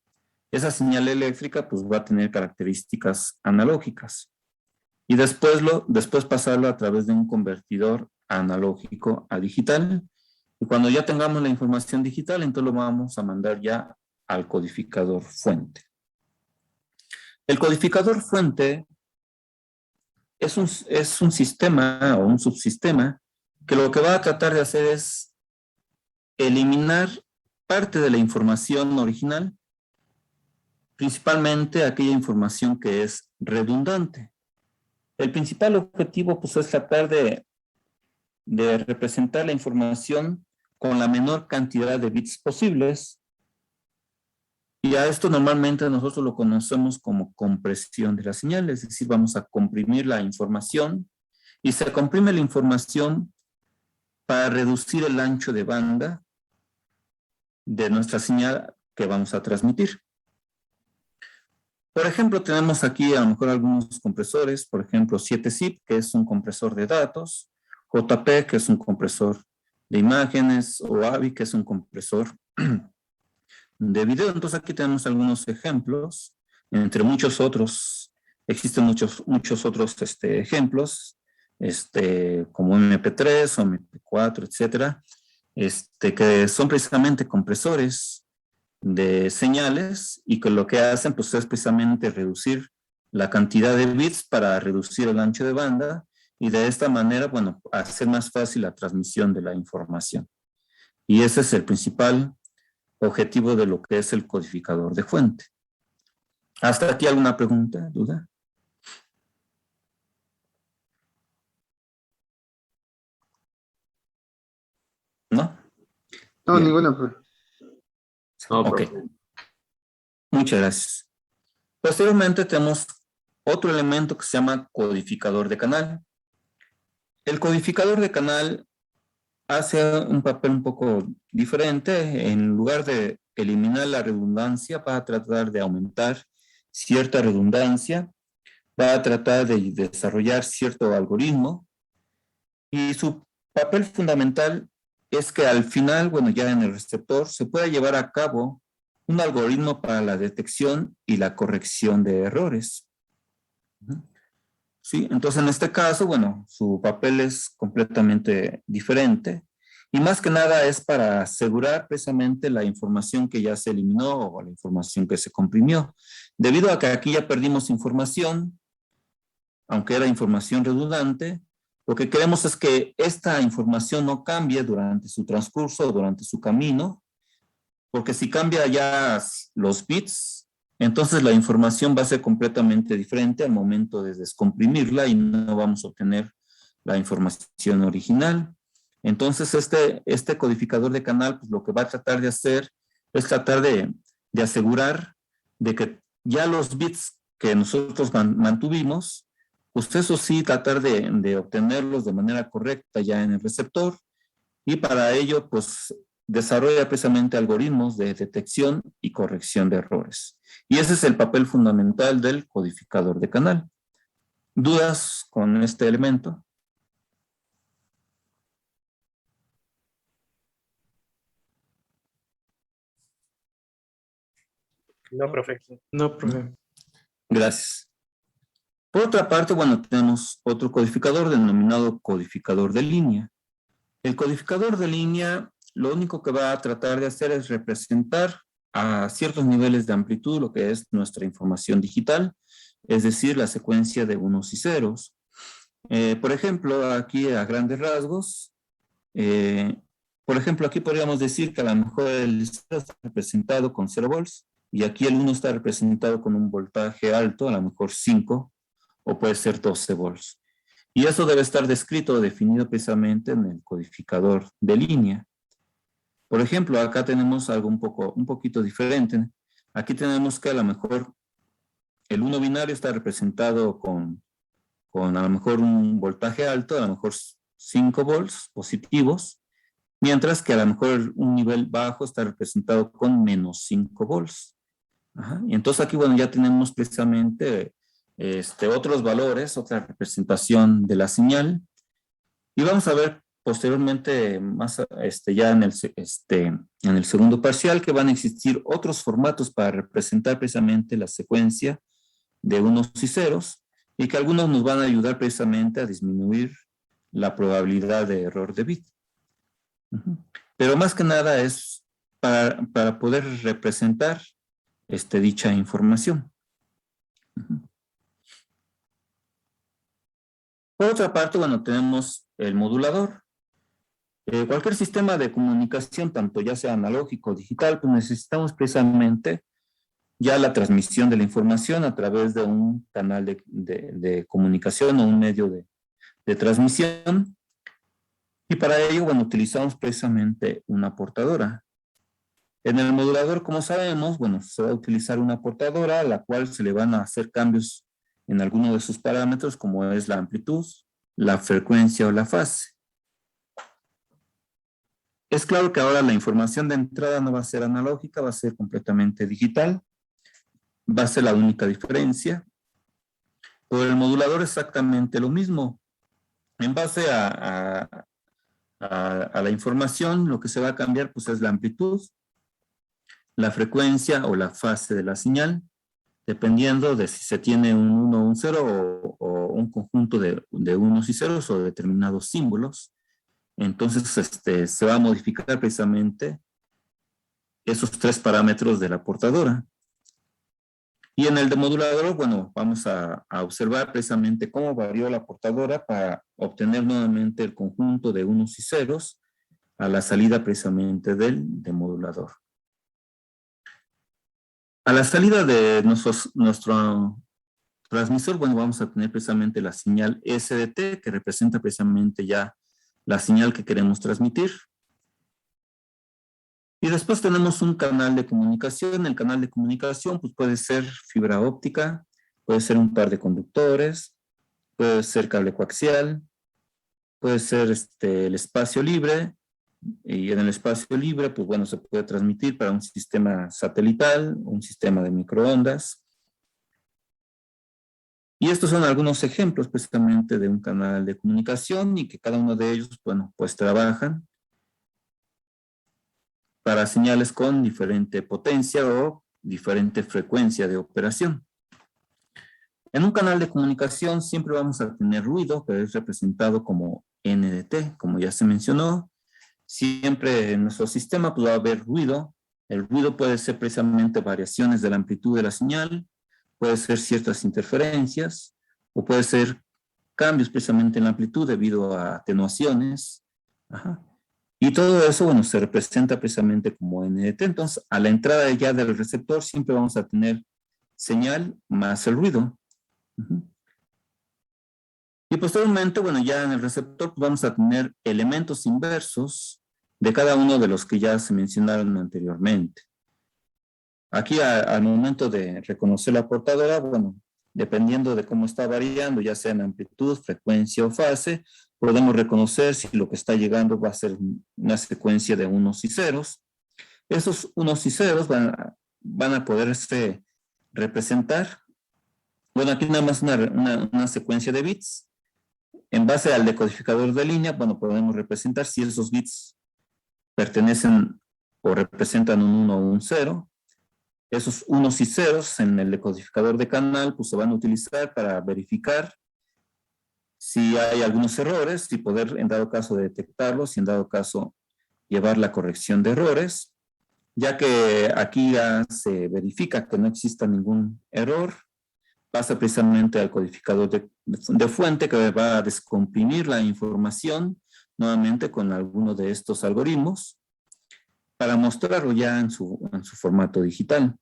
Esa señal eléctrica pues va a tener características analógicas y después pasarlo a través de un convertidor analógico a digital. Y cuando ya tengamos la información digital, entonces lo vamos a mandar ya al codificador fuente. El codificador fuente es un sistema o un subsistema que lo que va a tratar de hacer es eliminar parte de la información original, principalmente aquella información que es redundante. El principal objetivo pues, es tratar de representar la información con la menor cantidad de bits posibles. Y a esto normalmente nosotros lo conocemos como compresión de la señal, es decir, vamos a comprimir la información y se comprime la información para reducir el ancho de banda de nuestra señal que vamos a transmitir. Por ejemplo, tenemos aquí a lo mejor algunos compresores, por ejemplo 7-zip, que es un compresor de datos, JP, que es un compresor de imágenes, o AVI, que es un compresor de video. Entonces aquí tenemos algunos ejemplos, entre muchos otros, existen muchos otros ejemplos, como MP3 o MP4, etcétera, que son precisamente compresores de señales y que lo que hacen pues, es precisamente reducir la cantidad de bits para reducir el ancho de banda y de esta manera, bueno, hacer más fácil la transmisión de la información. Y ese es el principal objetivo de lo que es el codificador de fuente. ¿Hasta aquí alguna pregunta, duda? ¿No? No, Bien. ninguna, profe. No, Ok. profe. Muchas gracias. Posteriormente tenemos otro elemento que se llama codificador de canal. El codificador de canal hace un papel un poco diferente. En lugar de eliminar la redundancia, va a tratar de aumentar cierta redundancia, va a tratar de desarrollar cierto algoritmo y su papel fundamental es que al final, bueno, ya en el receptor se puede llevar a cabo un algoritmo para la detección y la corrección de errores. ¿Sí? Entonces, en este caso, bueno, su papel es completamente diferente y más que nada es para asegurar precisamente la información que ya se eliminó o la información que se comprimió. Debido a que aquí ya perdimos información, aunque era información redundante, lo que queremos es que esta información no cambie durante su transcurso o durante su camino, porque si cambia ya los bits, entonces la información va a ser completamente diferente al momento de descomprimirla y no vamos a obtener la información original. Entonces este codificador de canal pues lo que va a tratar de hacer es tratar de asegurar de que ya los bits que nosotros mantuvimos, pues eso sí, tratar de obtenerlos de manera correcta ya en el receptor y para ello pues desarrolla precisamente algoritmos de detección y corrección de errores. Y ese es el papel fundamental del codificador de canal. ¿Dudas con este elemento? No, profe. No, profe. Gracias. Por otra parte, bueno, tenemos otro codificador denominado codificador de línea. El codificador de línea lo único que va a tratar de hacer es representar a ciertos niveles de amplitud lo que es nuestra información digital, es decir, la secuencia de unos y ceros. Por ejemplo, aquí a grandes rasgos, por ejemplo, aquí podríamos decir que a lo mejor el 0 está representado con 0 volts y aquí el 1 está representado con un voltaje alto, a lo mejor 5 o puede ser 12 volts. Y eso debe estar descrito o definido precisamente en el codificador de línea. Por ejemplo, acá tenemos algo un poquito diferente. Aquí tenemos que a lo mejor el 1 binario está representado con a lo mejor un voltaje alto, a lo mejor 5 volts positivos, mientras que a lo mejor un nivel bajo está representado con menos 5 volts. Ajá. Y entonces aquí, bueno, ya tenemos precisamente otros valores, otra representación de la señal. Y vamos a ver posteriormente, más ya en el segundo parcial, que van a existir otros formatos para representar precisamente la secuencia de unos y ceros, y que algunos nos van a ayudar precisamente a disminuir la probabilidad de error de bit. Pero más que nada es para poder representar dicha información. Por otra parte, bueno, tenemos el modulador. Cualquier sistema de comunicación, tanto ya sea analógico o digital, pues necesitamos precisamente ya la transmisión de la información a través de un canal de comunicación o un medio de transmisión. Y para ello, bueno, utilizamos precisamente una portadora. En el modulador, como sabemos, bueno, se va a utilizar una portadora a la cual se le van a hacer cambios en alguno de sus parámetros, como es la amplitud, la frecuencia o la fase. Es claro que ahora la información de entrada no va a ser analógica, va a ser completamente digital. Va a ser la única diferencia. Por el modulador exactamente lo mismo. En base a la información, lo que se va a cambiar pues es la amplitud, la frecuencia o la fase de la señal, dependiendo de si se tiene un 1 o un 0 o un conjunto de unos y ceros o determinados símbolos. Entonces se va a modificar precisamente esos 3 parámetros de la portadora. Y en el de modulador, bueno, vamos a observar precisamente cómo varió la portadora para obtener nuevamente el conjunto de unos y ceros a la salida precisamente del demodulador. A la salida de nuestro transmisor, bueno, vamos a tener precisamente la señal SDT, que representa precisamente ya la señal que queremos transmitir. Y después tenemos un canal de comunicación. El canal de comunicación pues puede ser fibra óptica, puede ser un par de conductores, puede ser cable coaxial, puede ser el espacio libre, y en el espacio libre pues bueno, se puede transmitir para un sistema satelital, un sistema de microondas. Y estos son algunos ejemplos precisamente de un canal de comunicación y que cada uno de ellos, bueno, pues trabajan para señales con diferente potencia o diferente frecuencia de operación. En un canal de comunicación siempre vamos a tener ruido, que es representado como NDT, como ya se mencionó. Siempre en nuestro sistema pues, va a haber ruido. El ruido puede ser precisamente variaciones de la amplitud de la señal, puede ser ciertas interferencias, o puede ser cambios precisamente en la amplitud debido a atenuaciones. Ajá. Y todo eso, bueno, se representa precisamente como NDT. Entonces, a la entrada ya del receptor siempre vamos a tener señal más el ruido. Y posteriormente, bueno, ya en el receptor pues vamos a tener elementos inversos de cada uno de los que ya se mencionaron anteriormente. Aquí al momento de reconocer la portadora, bueno, dependiendo de cómo está variando, ya sea en amplitud, frecuencia o fase, podemos reconocer si lo que está llegando va a ser una secuencia de unos y ceros. Esos unos y ceros van a poderse representar. Bueno, aquí nada más una secuencia de bits. En base al decodificador de línea, bueno, podemos representar si esos bits pertenecen o representan un 1 o un 0. Esos unos y ceros en el decodificador de canal pues se van a utilizar para verificar si hay algunos errores y poder en dado caso detectarlos y en dado caso llevar la corrección de errores, ya que aquí ya se verifica que no exista ningún error, pasa precisamente al codificador de fuente que va a descomprimir la información nuevamente con alguno de estos algoritmos para mostrarlo ya en su formato digital.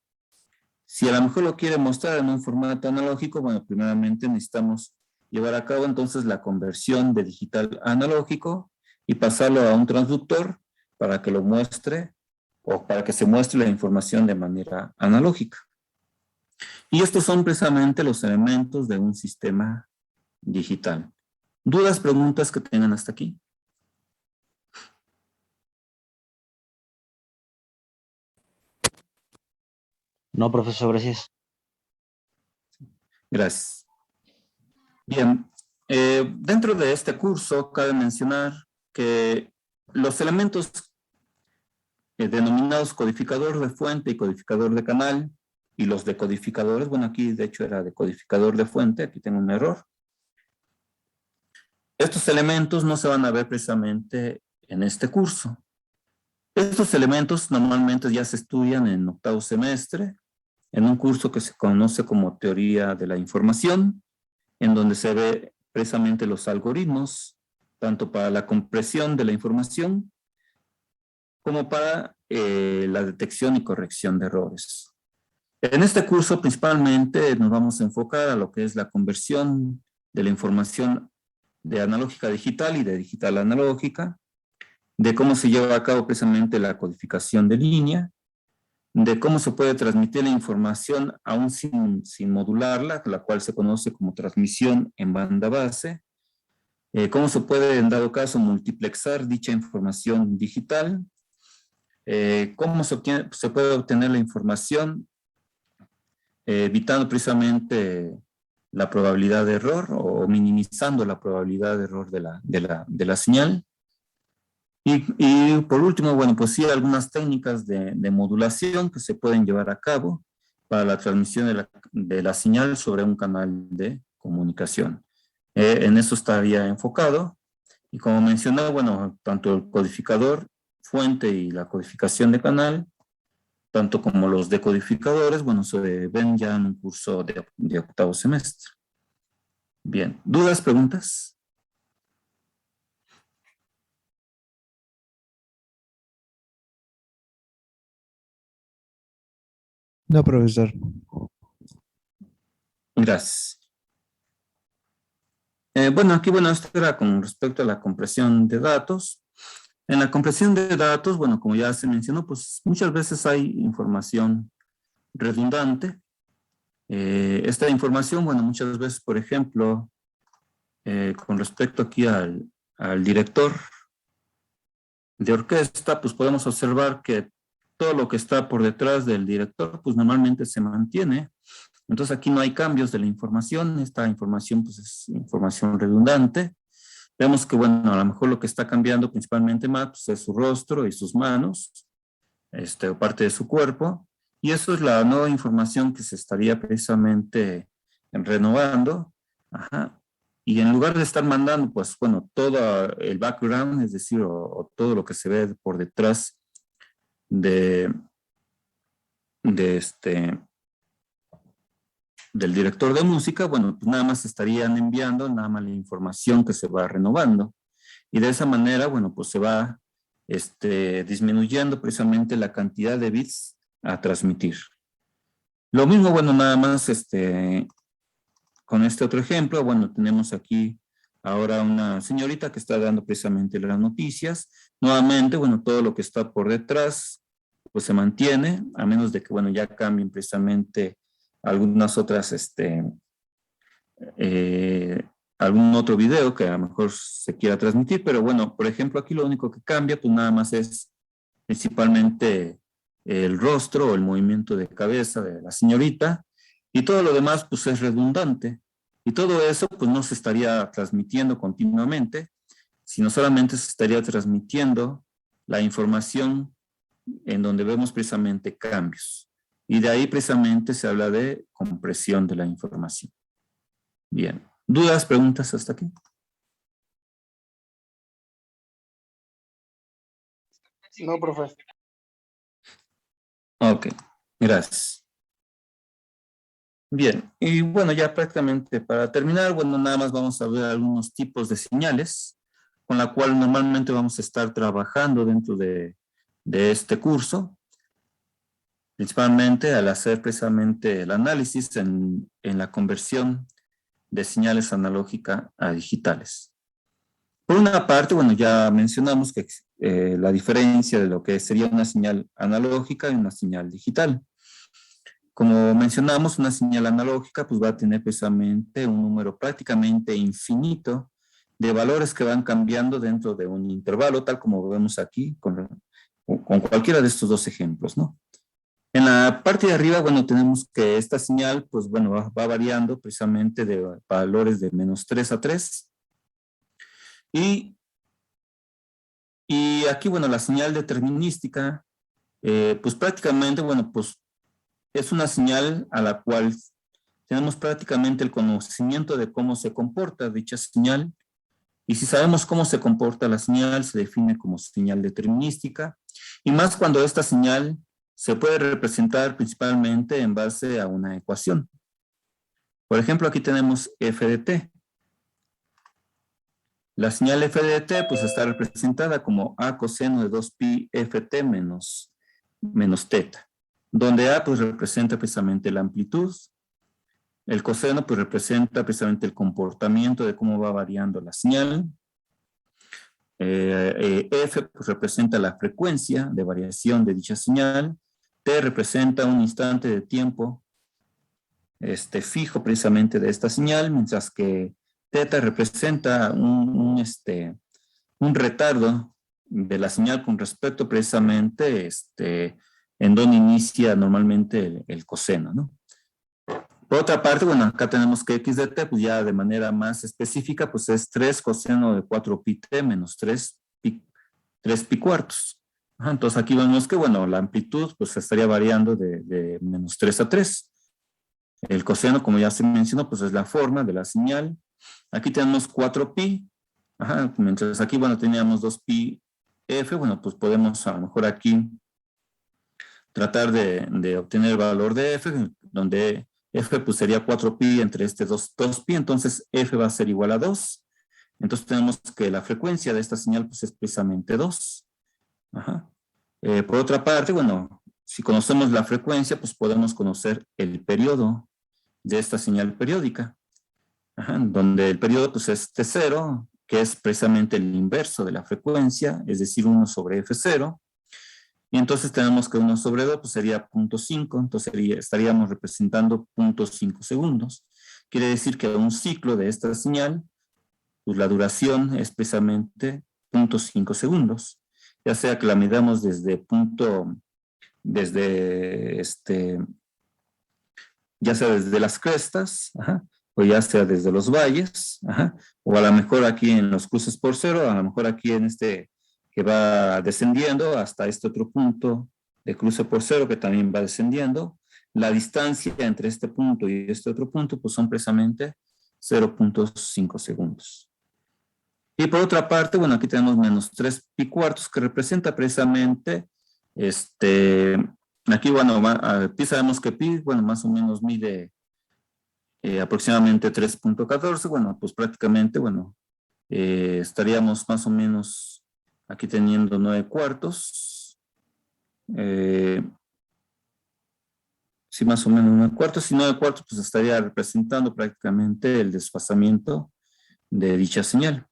Si a lo mejor lo quiere mostrar en un formato analógico, bueno, primeramente necesitamos llevar a cabo entonces la conversión de digital a analógico y pasarlo a un transductor para que lo muestre o para que se muestre la información de manera analógica. Y estos son precisamente los elementos de un sistema digital. ¿Dudas, preguntas que tengan hasta aquí? No, profesor, gracias. Gracias. Bien, dentro de este curso cabe mencionar que los elementos denominados codificador de fuente y codificador de canal, y los decodificadores, bueno, aquí de hecho era decodificador de fuente, aquí tengo un error. Estos elementos no se van a ver precisamente en este curso. Estos elementos normalmente ya se estudian en octavo semestre, en un curso que se conoce como teoría de la información, en donde se ve precisamente los algoritmos, tanto para la compresión de la información, como para la detección y corrección de errores. En este curso principalmente nos vamos a enfocar a lo que es la conversión de la información de analógica a digital y de digital a analógica, de cómo se lleva a cabo precisamente la codificación de línea, de cómo se puede transmitir la información aún sin modularla, la cual se conoce como transmisión en banda base, cómo se puede en dado caso multiplexar dicha información digital, cómo se puede obtener la información evitando precisamente la probabilidad de error o minimizando la probabilidad de error de la señal. Y por último, bueno, pues sí, algunas técnicas de modulación que se pueden llevar a cabo para la transmisión de la señal sobre un canal de comunicación. En eso estaría enfocado. Y como mencioné, bueno, tanto el codificador fuente y la codificación de canal, tanto como los decodificadores, bueno, se ven ya en un curso de octavo semestre. Bien, ¿dudas, preguntas? No, profesor. Gracias. Bueno, aquí, bueno, esto era con respecto a la compresión de datos. En la compresión de datos, bueno, como ya se mencionó, pues muchas veces hay información redundante. Esta información, bueno, muchas veces, por ejemplo, con respecto aquí al director de orquesta, pues podemos observar que todo lo que está por detrás del director, pues normalmente se mantiene. Entonces aquí no hay cambios de la información, esta información pues es información redundante. Vemos que, bueno, a lo mejor lo que está cambiando principalmente más pues, es su rostro y sus manos, o parte de su cuerpo, y eso es la nueva información que se estaría precisamente renovando. Ajá. Y en lugar de estar mandando, pues, bueno, todo el background, es decir, o todo lo que se ve por detrás de del director de música, bueno, pues nada más estarían enviando nada más la información que se va renovando. Y de esa manera, bueno, pues se va disminuyendo precisamente la cantidad de bits a transmitir. Lo mismo, bueno, nada más con este otro ejemplo, bueno, tenemos aquí ahora una señorita que está dando precisamente las noticias. Nuevamente, bueno, todo lo que está por detrás, pues se mantiene, a menos de que, bueno, ya cambien precisamente algunas otras, algún otro video que a lo mejor se quiera transmitir, pero bueno, por ejemplo, aquí lo único que cambia, pues nada más es principalmente el rostro o el movimiento de cabeza de la señorita, y todo lo demás, pues es redundante. Y todo eso, pues no se estaría transmitiendo continuamente, sino solamente se estaría transmitiendo la información en donde vemos precisamente cambios. Y de ahí precisamente se habla de compresión de la información. Bien. ¿Dudas, preguntas hasta aquí? No, profe. Ok, gracias. Bien, y bueno, ya prácticamente para terminar, bueno, nada más vamos a ver algunos tipos de señales con la cual normalmente vamos a estar trabajando dentro de este curso, principalmente al hacer precisamente el análisis en la conversión de señales analógicas a digitales. Por una parte, bueno, ya mencionamos que la diferencia de lo que sería una señal analógica y una señal digital. como mencionamos, una señal analógica pues va a tener precisamente un número prácticamente infinito de valores que van cambiando dentro de un intervalo, tal como vemos aquí con cualquiera de estos dos ejemplos, ¿no? En la parte de arriba, bueno, tenemos que esta señal, pues bueno, va variando precisamente de valores de -3 a 3. Y aquí, bueno, la señal determinística, pues prácticamente, bueno, pues es una señal a la cual tenemos prácticamente el conocimiento de cómo se comporta dicha señal. Y si sabemos cómo se comporta la señal, se define como señal determinística. Y más cuando esta señal se puede representar principalmente en base a una ecuación. Por ejemplo, aquí tenemos f de t. La señal f de t pues está representada como a coseno de 2pi ft menos teta, donde a pues representa precisamente la amplitud, el coseno pues representa precisamente el comportamiento de cómo va variando la señal, f pues representa la frecuencia de variación de dicha señal, t representa un instante de tiempo fijo precisamente de esta señal, mientras que teta representa un retardo de la señal con respecto precisamente en donde inicia normalmente el coseno, ¿no? Por otra parte, bueno, acá tenemos que x de t, pues ya de manera más específica, pues es 3 coseno de 4 pi t menos 3 pi cuartos. Ajá, entonces aquí vemos que, bueno, la amplitud pues estaría variando de -3 a 3. El coseno, como ya se mencionó, pues es la forma de la señal. Aquí tenemos 4pi, ajá, mientras aquí, bueno, teníamos 2pi f, bueno, pues podemos a lo mejor aquí tratar de obtener el valor de f, donde f pues sería 4pi entre 2pi, entonces f va a ser igual a 2. Entonces tenemos que la frecuencia de esta señal pues es precisamente 2. Ajá. Por otra parte, bueno, si conocemos la frecuencia, pues podemos conocer el periodo de esta señal periódica, ajá, donde el periodo pues es T0, que es precisamente el inverso de la frecuencia, es decir, 1 sobre F0, y entonces tenemos que 1 sobre 2 pues sería 0.5, entonces estaríamos representando 0.5 segundos. Quiere decir que un ciclo de esta señal, pues la duración es precisamente 0.5 segundos, ya sea que la midamos ya sea desde las crestas, ajá, o ya sea desde los valles, ajá, o a lo mejor aquí en los cruces por cero, a lo mejor aquí en que va descendiendo hasta este otro punto de cruce por cero que también va descendiendo. La distancia entre este punto y este otro punto pues son precisamente 0.5 segundos. Y por otra parte, bueno, aquí tenemos -3 pi cuartos que representa precisamente aquí, bueno, pi sabemos que pi, bueno, más o menos mide aproximadamente 3.14, bueno, pues prácticamente, bueno, estaríamos más o menos aquí teniendo 9 cuartos. Sí, más o menos 9 cuartos, y 9 cuartos pues estaría representando prácticamente el desfasamiento de dicha señal.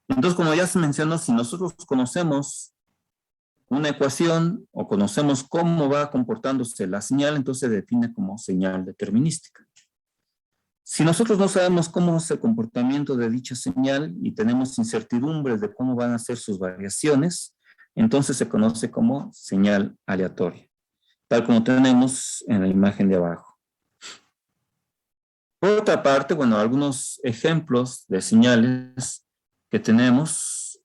Entonces, como ya se mencionó, si nosotros conocemos una ecuación o conocemos cómo va comportándose la señal, entonces se define como señal determinística. Si nosotros no sabemos cómo es el comportamiento de dicha señal y tenemos incertidumbres de cómo van a ser sus variaciones, entonces se conoce como señal aleatoria, tal como tenemos en la imagen de abajo. Por otra parte, bueno, algunos ejemplos de señales que tenemos,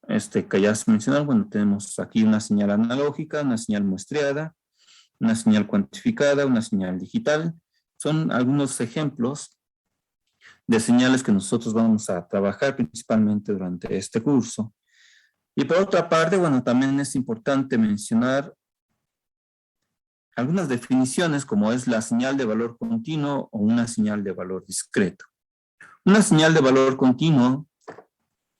que ya se mencionaron, bueno, tenemos aquí una señal analógica, una señal muestreada, una señal cuantificada, una señal digital. Son algunos ejemplos de señales que nosotros vamos a trabajar principalmente durante este curso. Y por otra parte, bueno, también es importante mencionar algunas definiciones como es la señal de valor continuo o una señal de valor discreto. Una señal de valor continuo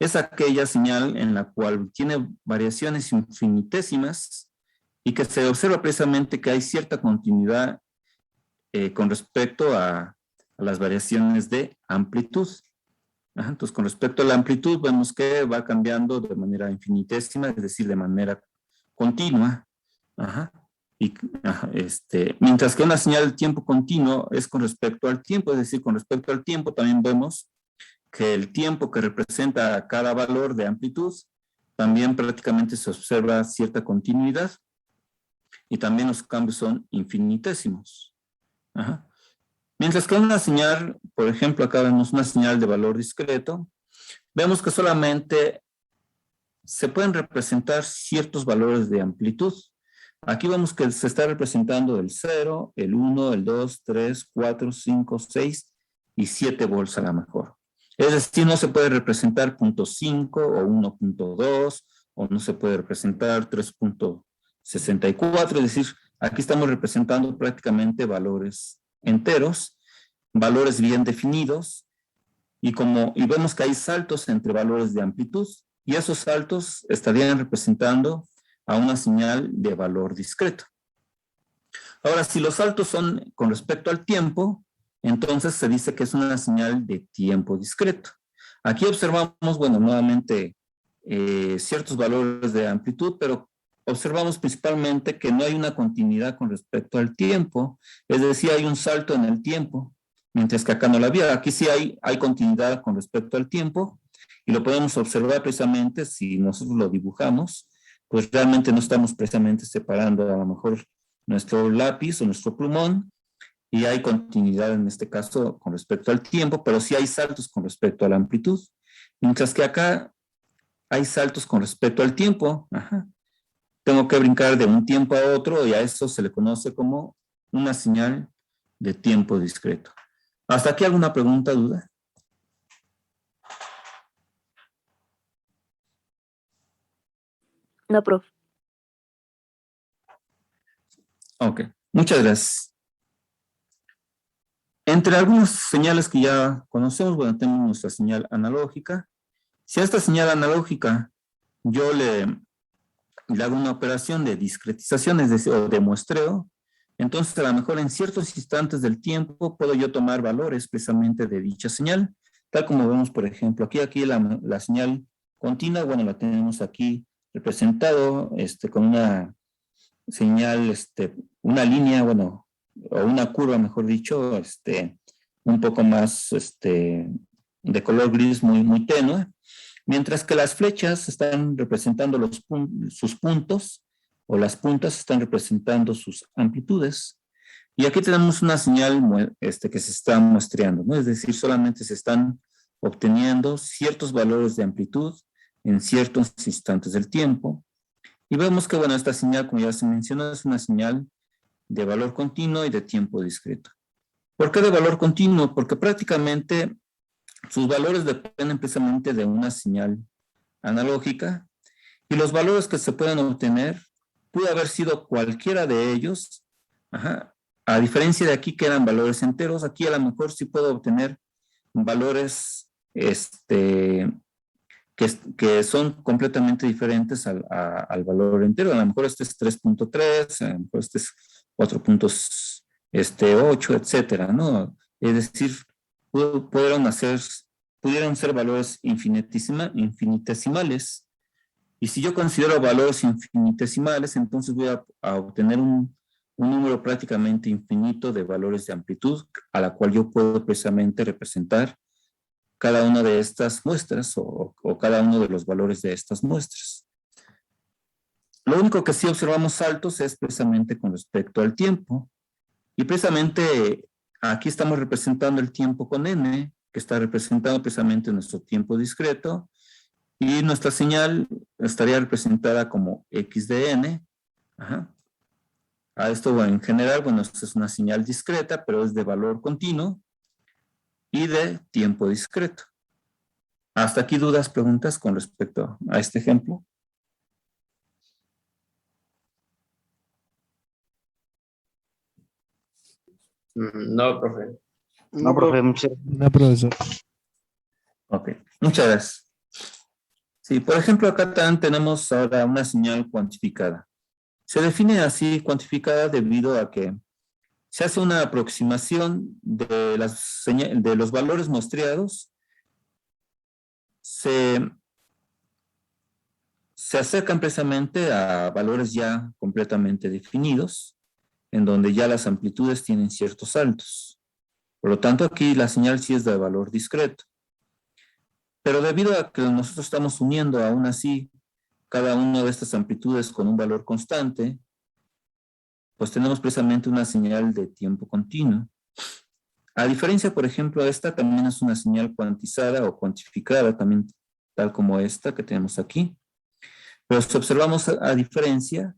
es aquella señal en la cual tiene variaciones infinitesimas y que se observa precisamente que hay cierta continuidad con respecto a las variaciones de amplitud. Ajá, entonces, con respecto a la amplitud, vemos que va cambiando de manera infinitésima, es decir, de manera continua. Ajá. Y, mientras que una señal de tiempo continuo es con respecto al tiempo, es decir, con respecto al tiempo también vemos que el tiempo que representa cada valor de amplitud, también prácticamente se observa cierta continuidad y también los cambios son infinitésimos. Ajá. Mientras que una señal, por ejemplo, acá vemos una señal de valor discreto, vemos que solamente se pueden representar ciertos valores de amplitud. Aquí vemos que se está representando el 0, el 1, el 2, 3, 4, 5, 6 y 7 volts a lo mejor. Es decir, no se puede representar 0.5 o 1.2 o no se puede representar 3.64, es decir, aquí estamos representando prácticamente valores enteros, valores bien definidos, y vemos que hay saltos entre valores de amplitud, y esos saltos estarían representando a una señal de valor discreto. Ahora, si los saltos son con respecto al tiempo, entonces se dice que es una señal de tiempo discreto. Aquí observamos, bueno, nuevamente ciertos valores de amplitud, pero observamos principalmente que no hay una continuidad con respecto al tiempo, es decir, hay un salto en el tiempo, mientras que acá no la había. Aquí sí hay continuidad con respecto al tiempo, y lo podemos observar precisamente si nosotros lo dibujamos, pues realmente no estamos precisamente separando a lo mejor nuestro lápiz o nuestro plumón, y hay continuidad en este caso con respecto al tiempo, pero sí hay saltos con respecto a la amplitud, mientras que acá hay saltos con respecto al tiempo. Ajá. Tengo que brincar de un tiempo a otro y a eso se le conoce como una señal de tiempo discreto. ¿Hasta aquí alguna pregunta, duda? No, profe. Ok, muchas gracias. Entre algunas señales que ya conocemos, bueno, tenemos nuestra señal analógica. Si a esta señal analógica yo le hago una operación de discretización, es decir, o de muestreo, entonces a lo mejor en ciertos instantes del tiempo puedo yo tomar valores precisamente de dicha señal, tal como vemos, por ejemplo, aquí la señal continua, bueno, la tenemos aquí representado con una señal, una línea, bueno, o una curva, mejor dicho, un poco más de color gris muy, muy tenue, mientras que las flechas están representando sus puntos, o las puntas están representando sus amplitudes. Y aquí tenemos una señal que se está muestreando, ¿no? Es decir, solamente se están obteniendo ciertos valores de amplitud en ciertos instantes del tiempo. Y vemos que, bueno, esta señal, como ya se mencionó, es una señal de valor continuo y de tiempo discreto. ¿Por qué de valor continuo? Porque prácticamente sus valores dependen precisamente de una señal analógica, y los valores que se pueden obtener pudo haber sido cualquiera de ellos. Ajá. A diferencia de aquí que eran valores enteros, aquí a lo mejor sí puedo obtener valores que son completamente diferentes al valor entero. A lo mejor este es 3.3, a lo mejor este es 4.8, etcétera, ¿no? Es decir, pudieron ser valores infinitesimales. Y si yo considero valores infinitesimales, entonces voy a obtener un número prácticamente infinito de valores de amplitud, a la cual yo puedo precisamente representar cada una de estas muestras o cada uno de los valores de estas muestras. Lo único que sí observamos saltos es precisamente con respecto al tiempo. Y precisamente aquí estamos representando el tiempo con n, que está representando precisamente nuestro tiempo discreto, y nuestra señal estaría representada como x de n. Ajá. A esto, bueno, en general, bueno, esto es una señal discreta, pero es de valor continuo y de tiempo discreto. ¿Hasta aquí dudas, preguntas con respecto a este ejemplo? No, profe. No, profe, muchas No, profesor. Ok, muchas gracias. Sí, por ejemplo, acá también tenemos ahora una señal cuantificada. Se define así cuantificada debido a que se hace una aproximación de los valores muestreados, se se acercan precisamente a valores ya completamente definidos, en donde ya las amplitudes tienen ciertos saltos. Por lo tanto, aquí la señal sí es de valor discreto. Pero debido a que nosotros estamos uniendo aún así cada una de estas amplitudes con un valor constante, pues tenemos precisamente una señal de tiempo continuo. A diferencia, por ejemplo, esta también es una señal cuantizada o cuantificada, también tal como esta que tenemos aquí. Pero si observamos a diferencia,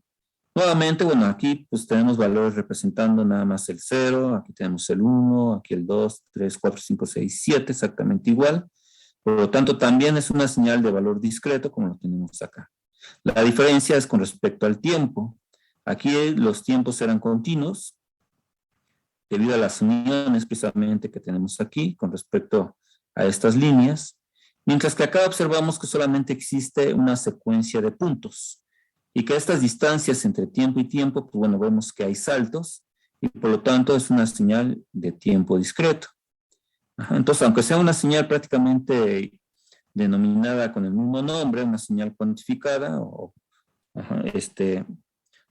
nuevamente, bueno, aquí pues tenemos valores representando nada más el 0, aquí tenemos el 1, aquí el 2, 3, 4, 5, 6, 7, exactamente igual. Por lo tanto, también es una señal de valor discreto como lo tenemos acá. La diferencia es con respecto al tiempo. Aquí los tiempos eran continuos, debido a las uniones precisamente que tenemos aquí con respecto a estas líneas, mientras que acá observamos que solamente existe una secuencia de puntos y que estas distancias entre tiempo y tiempo, pues bueno, vemos que hay saltos y por lo tanto es una señal de tiempo discreto. Entonces, aunque sea una señal prácticamente denominada con el mismo nombre, una señal cuantificada,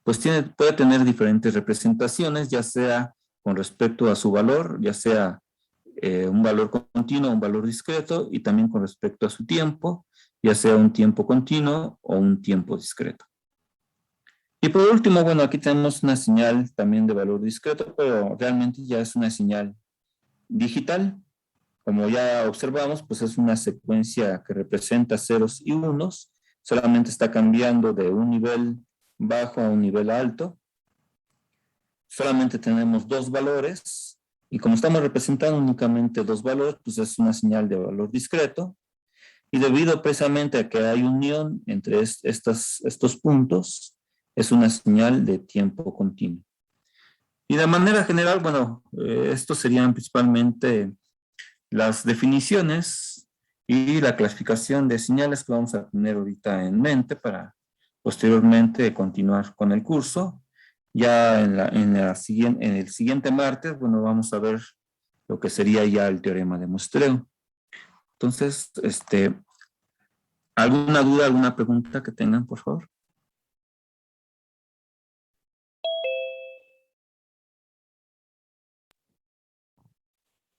pues puede tener diferentes representaciones, ya sea con respecto a su valor, ya sea un valor continuo o un valor discreto, y también con respecto a su tiempo, ya sea un tiempo continuo o un tiempo discreto. Y por último, bueno, aquí tenemos una señal también de valor discreto, pero realmente ya es una señal digital. Como ya observamos, pues es una secuencia que representa ceros y unos, solamente está cambiando de un nivel bajo a un nivel alto. Solamente tenemos dos valores, y como estamos representando únicamente dos valores, pues es una señal de valor discreto, y debido precisamente a que hay unión entre estos puntos, es una señal de tiempo continuo. Y de manera general, bueno, estos serían principalmente las definiciones y la clasificación de señales que vamos a tener ahorita en mente para posteriormente continuar con el curso. Ya en el siguiente martes, bueno, vamos a ver lo que sería ya el teorema de muestreo. Entonces, ¿alguna duda, alguna pregunta que tengan, por favor?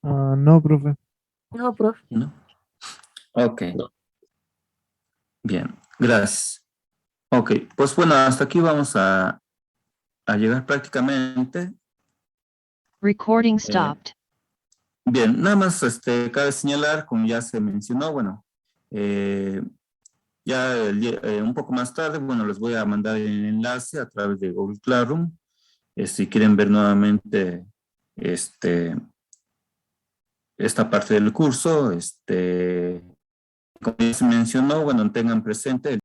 No, profe. No, profe. ¿No? Ok. No. Bien, gracias. Ok, pues bueno, hasta aquí vamos a llegar prácticamente. Recording stopped. Bien, nada más cabe señalar, como ya se mencionó, bueno, ya un poco más tarde, bueno, les voy a mandar el enlace a través de Google Classroom, si quieren ver nuevamente esta parte del curso, como ya se mencionó, bueno, tengan presente